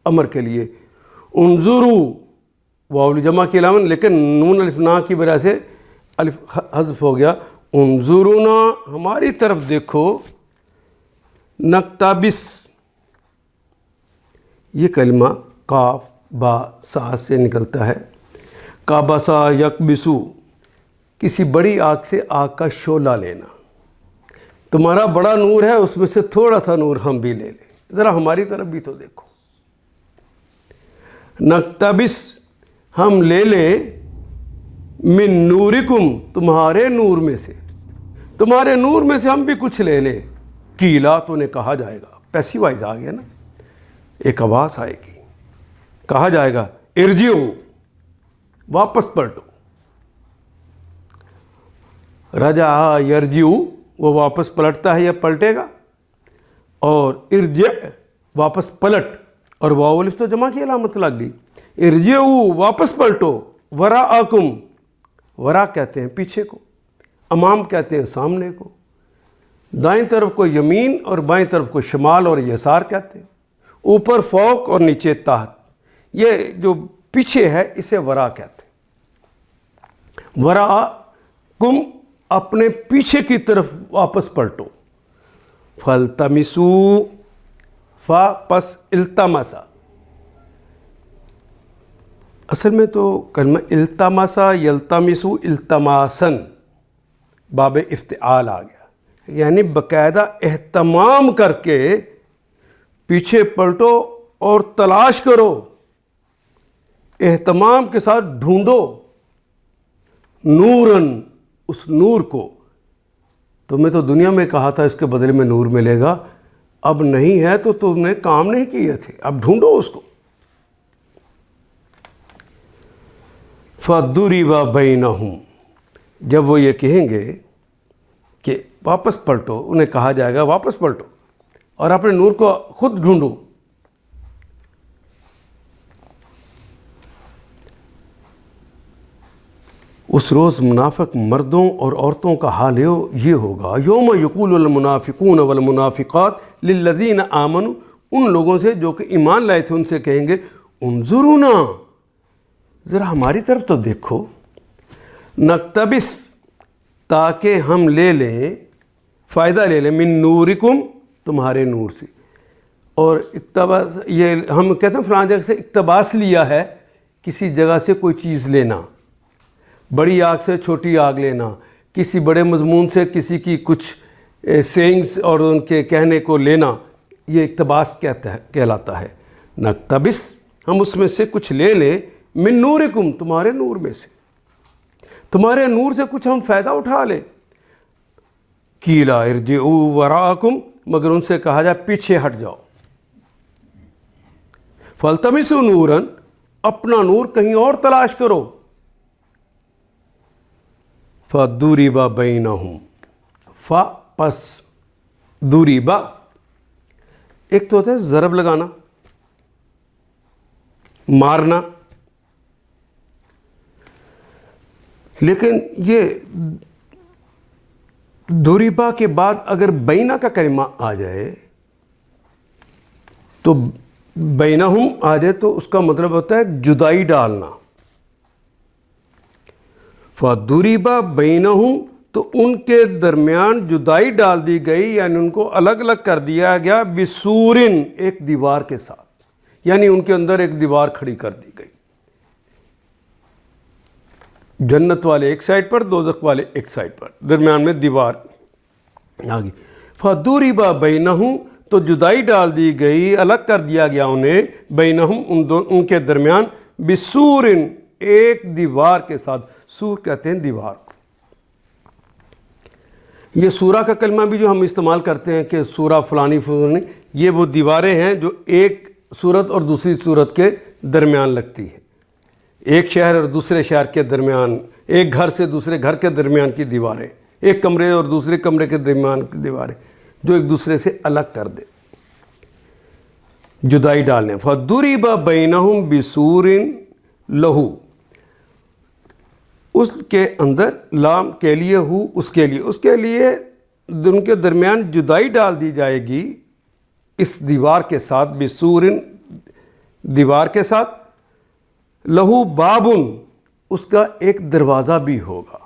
امر کے لیے، انظروا واو جمع کی علامت، لیکن نون الف نا کی وجہ سے الف حذف ہو گیا. انظرونا ہماری طرف دیکھو. نقتبس یہ کلمہ قاف با سا سے نکلتا ہے. کابسا یکبسو کسی بڑی آگ سے آگ کا شعلہ لینا. تمہارا بڑا نور ہے، اس میں سے تھوڑا سا نور ہم بھی لے لیں، ذرا ہماری طرف بھی تو دیکھو. نقتبس ہم لے لیں من نورکم تمہارے نور میں سے، تمہارے نور میں سے ہم بھی کچھ لے لیں. کیلا تو نے کہا جائے گا، پیسیوائز آ گیا نا، ایک آواز آئے گی، کہا جائے گا ارجعو واپس پلٹو. رجع یرجعو وہ واپس پلٹتا ہے یا پلٹے گا، اور ارجع واپس پلٹ، اور واو الف تو جمع کی علامت لگ گئی. ارجعو واپس پلٹو. وراءکم ورا کہتے ہیں پیچھے کو، امام کہتے ہیں سامنے کو، دائیں طرف کو یمین اور بائیں طرف کو شمال اور یسار کہتے ہیں، اوپر فوق اور نیچے تحت. یہ جو پیچھے ہے اسے ورا کہتے ہیں. وراءکم اپنے پیچھے کی طرف واپس پلٹو. فلتمسو فا پس التمسا، اصل میں تو کلمہ التمسا یلتمسو التماسن باب افتعال آ گیا، یعنی باقاعدہ اہتمام کر کے پیچھے پلٹو اور تلاش کرو، اہتمام کے ساتھ ڈھونڈو نورن اس نور کو. تمہیں تو دنیا میں کہا تھا اس کے بدلے میں نور ملے گا، اب نہیں ہے تو تم نے کام نہیں کیے تھے، اب ڈھونڈو اس کو. فَضُرِبَ بَيْنَهُمْ جب وہ یہ کہیں گے کہ واپس پلٹو، انہیں کہا جائے گا واپس پلٹو اور اپنے نور کو خود ڈھونڈو. اس روز منافق مردوں اور عورتوں کا حال یہ ہوگا. یوم یقول المنافقون والمنافقات للذین آمنوا، ان لوگوں سے جو کہ ایمان لائے تھے ان سے کہیں گے انظرونا ذرا ہماری طرف تو دیکھو. نقتبس تاکہ ہم لے لیں، فائدہ لے لیں، من نورکم تمہارے نور سے. اور اقتباس یہ ہم کہتے ہیں فلاں جگہ سے اقتباس لیا ہے، کسی جگہ سے کوئی چیز لینا، بڑی آگ سے چھوٹی آگ لینا، کسی بڑے مضمون سے کسی کی کچھ سینگز اور ان کے کہنے کو لینا، یہ اقتباس کہلاتا ہے. نقتبس ہم اس میں سے کچھ لے لیں، من نورکم تمہارے نور میں سے، تمہارے نور سے کچھ ہم فائدہ اٹھا لیں. کیلا ارجعوا وراءکم مگر ان سے کہا جائے پیچھے ہٹ جاؤ. فالتمسوا نورا اپنا نور کہیں اور تلاش کرو. فَضُرِبَ بَيْنَهُمْ فا پس دُرِبَ ایک تو ہوتا ہے ضرب لگانا، مارنا، لیکن یہ دُرِبَ کے بعد اگر بینہ کا کلمہ آ جائے تو بینہم آ جائے تو اس کا مطلب ہوتا ہے جدائی ڈالنا. فَضُرِبَ بَيْنَهُمْ تو ان کے درمیان جدائی ڈال دی گئی، یعنی ان کو الگ الگ کر دیا گیا. بِسُورٍ ایک دیوار کے ساتھ، یعنی ان کے اندر ایک دیوار کھڑی کر دی گئی. جنت والے ایک سائڈ پر، دوزخ والے ایک سائڈ پر، درمیان میں دیوار آ گئی. فَضُرِبَ بَيْنَهُمْ تو جدائی ڈال دی گئی، الگ کر دیا گیا انہیں، بینہم ان کے درمیان، بِسُورٍ ایک دیوار کے ساتھ. سور کہتے ہیں دیوار کو. یہ سورہ کا کلمہ بھی جو ہم استعمال کرتے ہیں کہ سورہ فلانی فلانی، یہ وہ دیواریں ہیں جو ایک صورت اور دوسری صورت کے درمیان لگتی ہے. ایک شہر اور دوسرے شہر کے درمیان، ایک گھر سے دوسرے گھر کے درمیان کی دیواریں، ایک کمرے اور دوسرے کمرے کے درمیان کی دیواریں، جو ایک دوسرے سے الگ کر دے، جدائی ڈالنے. فَضُرِبَ بَيْنَهُمْ بِسُورٍ لَهُ، اس کے اندر لام کے لیے ہو، اس کے لیے ان کے درمیان جدائی ڈال دی جائے گی اس دیوار کے ساتھ، بسورن دیوار کے ساتھ، لہو بابن اس کا ایک دروازہ بھی ہوگا،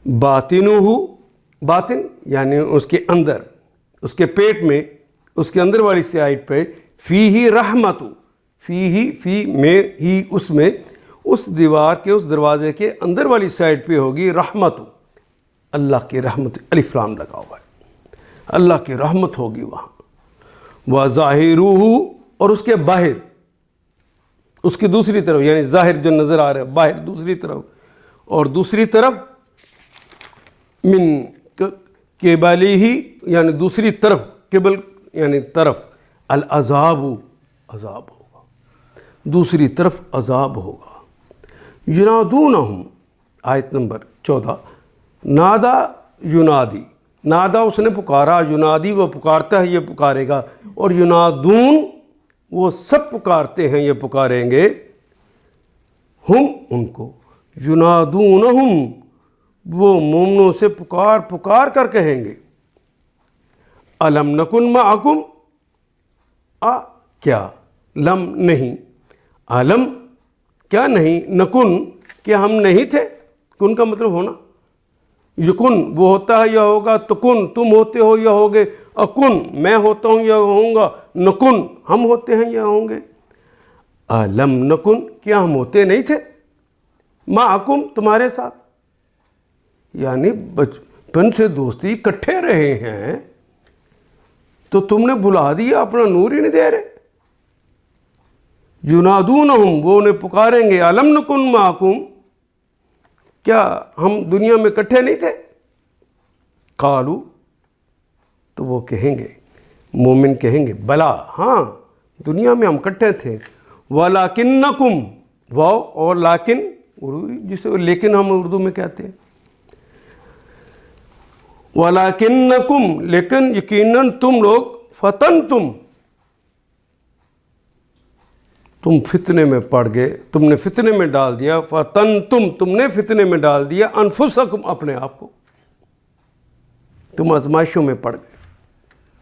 باطنہ باطن یعنی اس کے اندر، اس کے پیٹ میں، اس کے اندر والی سائڈ پہ، فیہ رحمت، فی میں ہی اس میں، اس دیوار کے اس دروازے کے اندر والی سائڈ پہ ہوگی رحمت، اللہ کی رحمت، الف لام لگا ہوا ہے، اللہ کی رحمت ہوگی وہاں. وَظَاهِرُهُ اور اس کے باہر، اس کی دوسری طرف، یعنی ظاہر جو نظر آ رہا ہے، باہر دوسری طرف، اور دوسری طرف من قبلہ یعنی دوسری طرف، قبل یعنی طرف، العذاب عذاب ہوگا، دوسری طرف عذاب ہوگا. ینادونہم آیت نمبر 14. نادا ینادی، نادا اس نے پکارا، ینادی وہ پکارتا ہے، یہ پکارے گا، اور ینادون وہ سب پکارتے ہیں، یہ پکاریں گے، ہم ان کو، ینادونہم وہ مومنوں سے پکار پکار کر کہیں گے، الم نکن معکم، کیا، لم نہیں، علم کیا نہیں، نکن کیا ہم نہیں تھے، کن کا مطلب ہونا، یکن وہ ہوتا ہے یا ہوگا، تکن تم ہوتے ہو یا ہوگے، اکن میں ہوتا ہوں یا ہوں گا، نکن ہم ہوتے ہیں یا ہوں گے، علم نکن کیا ہم ہوتے نہیں تھے، معکم تمہارے ساتھ، یعنی بچپن سے دوستی اکٹھے رہے ہیں تو تم نے بلا دیا، اپنا نور ہی نہیں دے رہے. ینادونہم وہ انہیں پکاریں گے، الم نکن معکم کیا ہم دنیا میں اکٹھے نہیں تھے، قالو تو وہ کہیں گے، مومن کہیں گے، بلا ہاں دنیا میں ہم اکٹھے تھے، وَلَكِنَّكُمْ واو اور لیکن، جسے لیکن ہم اردو میں کہتے ہیں، وَلَكِنَّكُمْ لیکن یقیناً تم لوگ، فتنتم تم فتنے میں پڑ گئے، تم نے فتنے میں ڈال دیا، فتنتم تم نے فتنے میں ڈال دیا، انفسکم اپنے آپ کو، تم آزمائشوں میں پڑ گئے،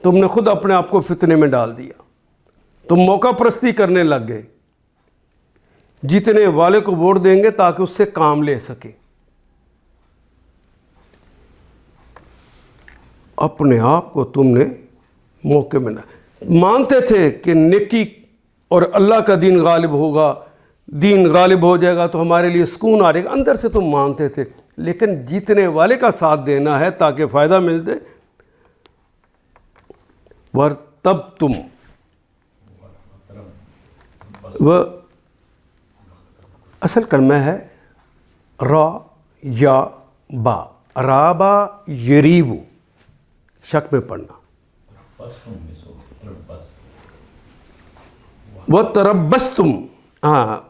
تم نے خود اپنے آپ کو فتنے میں ڈال دیا، تم موقع پرستی کرنے لگ گئے، جیتنے والے کو ووٹ دیں گے تاکہ اس سے کام لے سکے، اپنے آپ کو تم نے موقع میں مانتے تھے کہ نیکی اور اللہ کا دین غالب ہوگا، دین غالب ہو جائے گا تو ہمارے لیے سکون آ جائے گا، اندر سے تم مانتے تھے، لیکن جیتنے والے کا ساتھ دینا ہے تاکہ فائدہ مل دے. وَارْتَبْتُمْ وہ اصل کلمہ ہے را یا با، رابا یریبو، شک میں پڑھنا، وَتَرَبَّسْتُمْ ہاں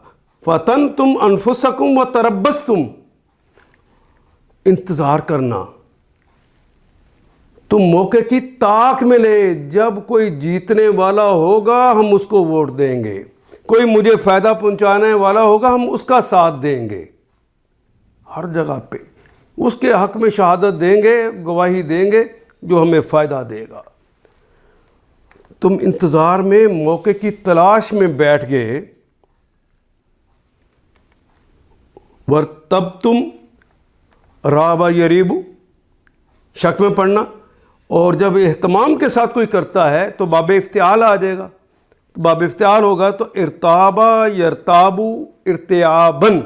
فَتَنْتُمْ أَنفُسَكُمْ وَتَرَبَّسْتُمْ انتظار کرنا، تم موقع کی تاک میں لے، جب کوئی جیتنے والا ہوگا ہم اس کو ووٹ دیں گے، کوئی مجھے فائدہ پہنچانے والا ہوگا ہم اس کا ساتھ دیں گے، ہر جگہ پہ اس کے حق میں شہادت دیں گے، گواہی دیں گے جو ہمیں فائدہ دے گا. تم انتظار میں موقع کی تلاش میں بیٹھ گئے، وَارْتَبْتُمْ رَابَ یریب شک میں پڑھنا، اور جب اہتمام کے ساتھ کوئی کرتا ہے تو باب افتعال آ جائے گا، باب افتعال ہوگا تو ارتابا یرتابو ارتیابن،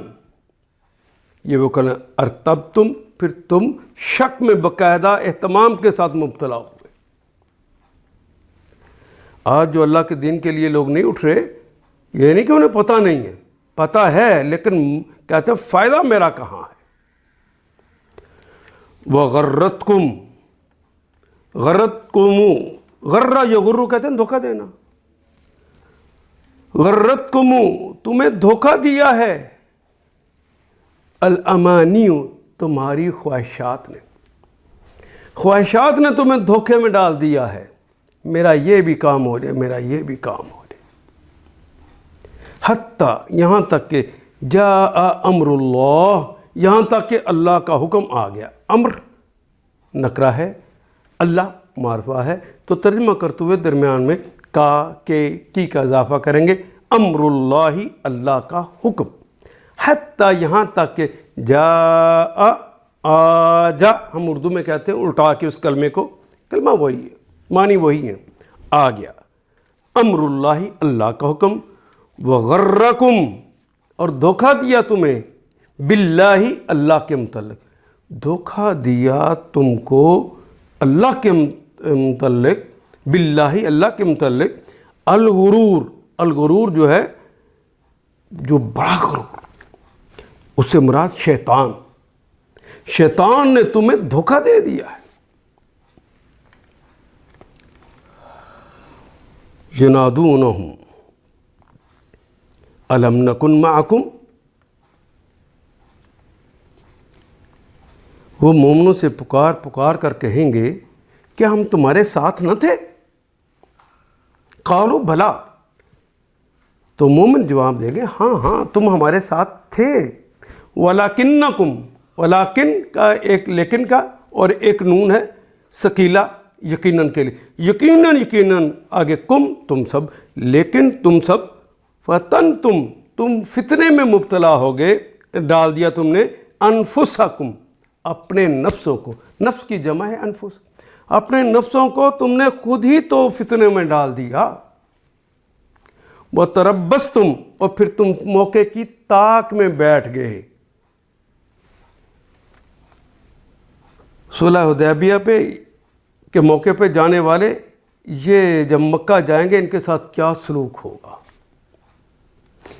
یہ وہ کہنا ارتبتم پھر تم شک میں باقاعدہ اہتمام کے ساتھ مبتلا ہوئے. آج جو اللہ کے دین کے لیے لوگ نہیں اٹھ رہے، یہ نہیں کہ انہیں پتہ نہیں ہے، پتہ ہے لیکن کہتے ہیں فائدہ میرا کہاں ہے. وَغَرَّتْكُمْ غرہ یغرو کہتے ہیں دھوکہ دینا، غرتکم تمہیں دھوکہ دیا ہے، الامانیو تمہاری خواہشات نے، خواہشات نے تمہیں دھوکے میں ڈال دیا ہے، میرا یہ بھی کام ہو جائے، میرا یہ بھی کام ہو جائے، حتیٰ یہاں تک کہ جاء امر اللہ، یہاں تک کہ اللہ کا حکم آ گیا۔ امر نکرہ ہے، اللہ معرفہ ہے، تو ترجمہ کرتے ہوئے درمیان میں کا کے کی کا اضافہ کریں گے۔ امر اللہ، اللہ کا حکم، حتیٰ یہاں تک کہ جاء آجا، ہم اردو میں کہتے ہیں الٹا کے اس کلمے کو، کلمہ وہی ہے، معنی وہی ہے، آ گیا امر اللہ، اللہ کا حکم، وغرکم، اور دھوکہ دیا تمہیں، باللہ، اللہ کے متعلق، دھوکہ دیا تم کو اللہ کے متعلق، باللہ، اللہ کے متعلق، الغرور، الغرور جو ہے جو بڑا غرور، اس سے مراد شیطان، شیطان نے تمہیں دھوکہ دے دیا ہے۔ ینادونہم الم نکن معکم، وہ مومنوں سے پکار پکار کر کہیں گے کہ ہم تمہارے ساتھ نہ تھے؟ قالوا بھلا، تو مومن جواب دیں گے ہاں ہاں تم ہمارے ساتھ تھے، ولیکنکم، ولیکن کا ایک لیکن کا اور ایک نون ہے ثقیلہ یقیناً کے لیے، یقیناً یقیناً آگے کم تم سب، لیکن تم سب، فتنتم، تم فتنے میں مبتلا ہو گئے، ڈال دیا تم نے، انفسکم، اپنے نفسوں کو، نفس کی جمع ہے انفس، اپنے نفسوں کو تم نے خود ہی تو فتنے میں ڈال دیا، وتربصتم، اور پھر تم موقع کی تاک میں بیٹھ گئے۔ صلح حدیبیہ پہ کے موقع پہ جانے والے یہ جب مکہ جائیں گے ان کے ساتھ کیا سلوک ہوگا،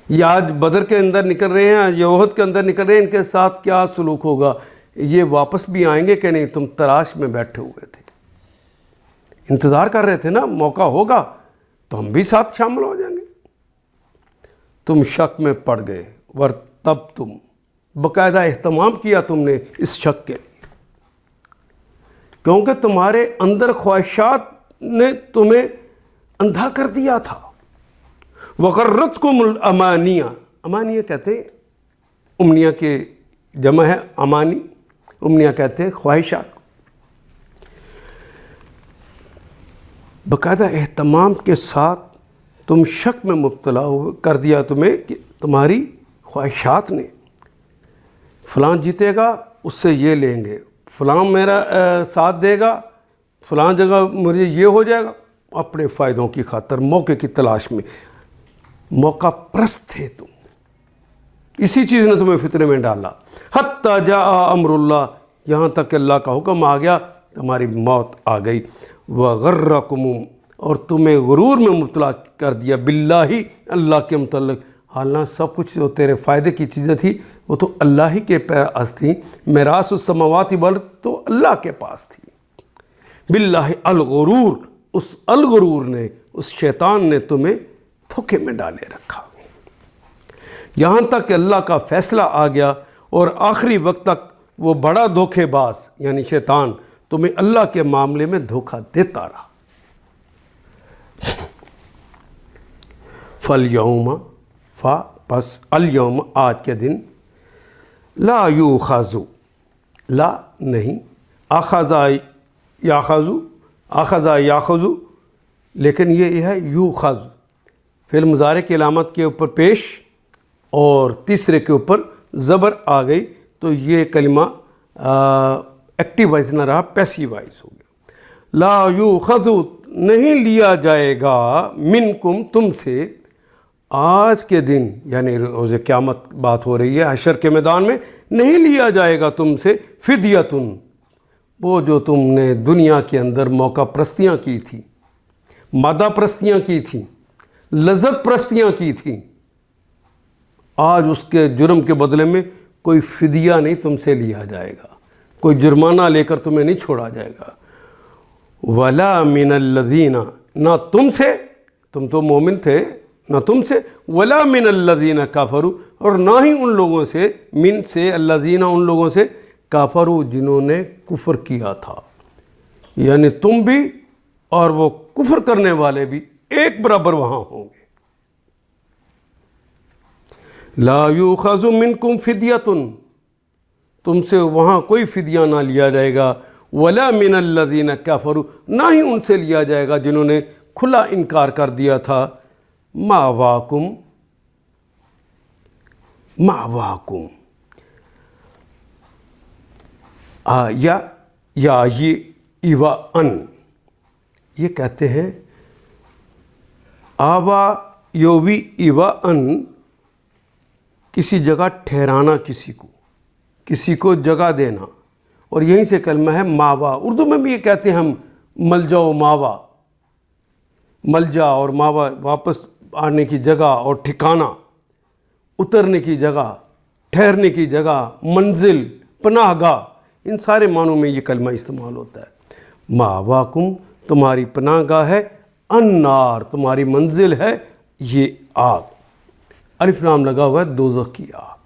یہ آج بدر کے اندر نکل رہے ہیں یا احد کے اندر نکل رہے ہیں، ان کے ساتھ کیا سلوک ہوگا، یہ واپس بھی آئیں گے کہ نہیں؟ تم تلاش میں بیٹھے ہوئے تھے، انتظار کر رہے تھے نا، موقع ہوگا تو ہم بھی ساتھ شامل ہو جائیں گے، تم شک میں پڑ گئے، ورتبتم، باقاعدہ اہتمام کیا تم نے اس شک کے لیے، کیونکہ تمہارے اندر خواہشات نے تمہیں اندھا کر دیا تھا، وغرتکم الامانیہ، امانیہ کہتے ہیں امنیہ کے جمع ہے امانی، امنیہ کہتے ہیں خواہشات، باقاعدہ اہتمام کے ساتھ تم شک میں مبتلا کر دیا تمہیں کہ تمہاری خواہشات نے، فلاں جیتے گا اس سے یہ لیں گے، فلاں میرا ساتھ دے گا، فلاں جگہ مجھے یہ ہو جائے گا، اپنے فائدوں کی خاطر موقع کی تلاش میں، موقع پرست تھے تم، اسی چیز نے تمہیں فتنے میں ڈالا، حتیٰ جاء امر اللہ، یہاں تک کہ اللہ کا حکم آ گیا، تمہاری موت آ گئی، وغرکم، اور تمہیں غرور میں مبتلا کر دیا، باللہ، اللہ کے متعلق، حالانکہ سب کچھ جو تیرے فائدے کی چیزیں تھیں وہ تو اللہ ہی کے پاس تھیں، میراث السماوات والارض تو اللہ کے پاس تھی، باللہ الغرور، اس الغرور نے، اس شیطان نے تمہیں دھوکے میں ڈالے رکھا، یہاں تک کہ اللہ کا فیصلہ آ گیا اور آخری وقت تک وہ بڑا دھوکے باز یعنی شیطان تمہیں اللہ کے معاملے میں دھوکہ دیتا رہا۔ فَالْيَوْمَ، پس اليوم، آج کے دن، لا یوخذ، لا نہیں، اخذ یاخذ، لیکن یہ ہے یوخذ، فعل مضارع کی علامت کے اوپر پیش اور تیسرے کے اوپر زبر آ گئی تو یہ کلمہ ایکٹیو وائز نہ رہا، پیسیو وائز ہو گیا۔ لا یوخذ، نہیں لیا جائے گا، منکم، تم سے، آج کے دن یعنی روز قیامت بات ہو رہی ہے، حشر کے میدان میں نہیں لیا جائے گا تم سے، فدیتن، وہ جو تم نے دنیا کے اندر موقع پرستیاں کی تھی، مادہ پرستیاں کی تھیں، لذت پرستیاں کی تھیں، آج اس کے جرم کے بدلے میں کوئی فدیہ نہیں تم سے لیا جائے گا، کوئی جرمانہ لے کر تمہیں نہیں چھوڑا جائے گا، ولا من الذین، نہ تم سے، تم تو مومن تھے، نہ تم سے، ولا من الذین کفروا، اور نہ ہی ان لوگوں سے، من سے، الذین ان لوگوں سے، کفروا جنہوں نے کفر کیا تھا، یعنی تم بھی اور وہ کفر کرنے والے بھی ایک برابر وہاں ہوں گے. لا یؤخذ منکم فدیۃ، تم سے وہاں کوئی فدیہ نہ لیا جائے گا. ولا من الذین کفروا، نہ ہی ان سے لیا جائے گا جنہوں نے کھلا انکار کر دیا تھا. مأواکم، مأواکم یا یہ ایوا ان، یہ کہتے ہیں آوا یووی ایوا ان، کسی جگہ ٹھہرانا، کسی کو جگہ دینا. اور یہیں سے کلمہ ہے ماوا. اردو میں بھی یہ کہتے ہیں ہم ملجا و ماوا، ملجا اور ماوا واپس آنے کی جگہ اور ٹھکانہ، اترنے کی جگہ، ٹھہرنے کی جگہ، منزل، پناہ گاہ، ان سارے معنوں میں یہ کلمہ استعمال ہوتا ہے. ماواکم، تمہاری پناہ گاہ ہے، النار، تمہاری منزل ہے یہ آگ. الف لام لگا ہوا ہے دوزخ کی آگ.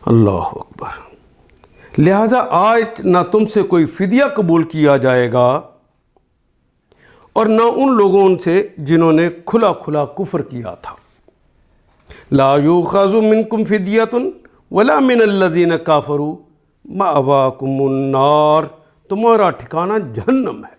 اللہ اکبر. لہٰذا آج نہ تم سے کوئی فدیہ قبول کیا جائے گا اور نہ ان لوگوں سے جنہوں نے کھلا کھلا کفر کیا تھا. لا یؤخذ منکم فدیۃ ولا من الذین کفروا مأواکم النار، تمہارا ٹھکانہ جہنم ہے.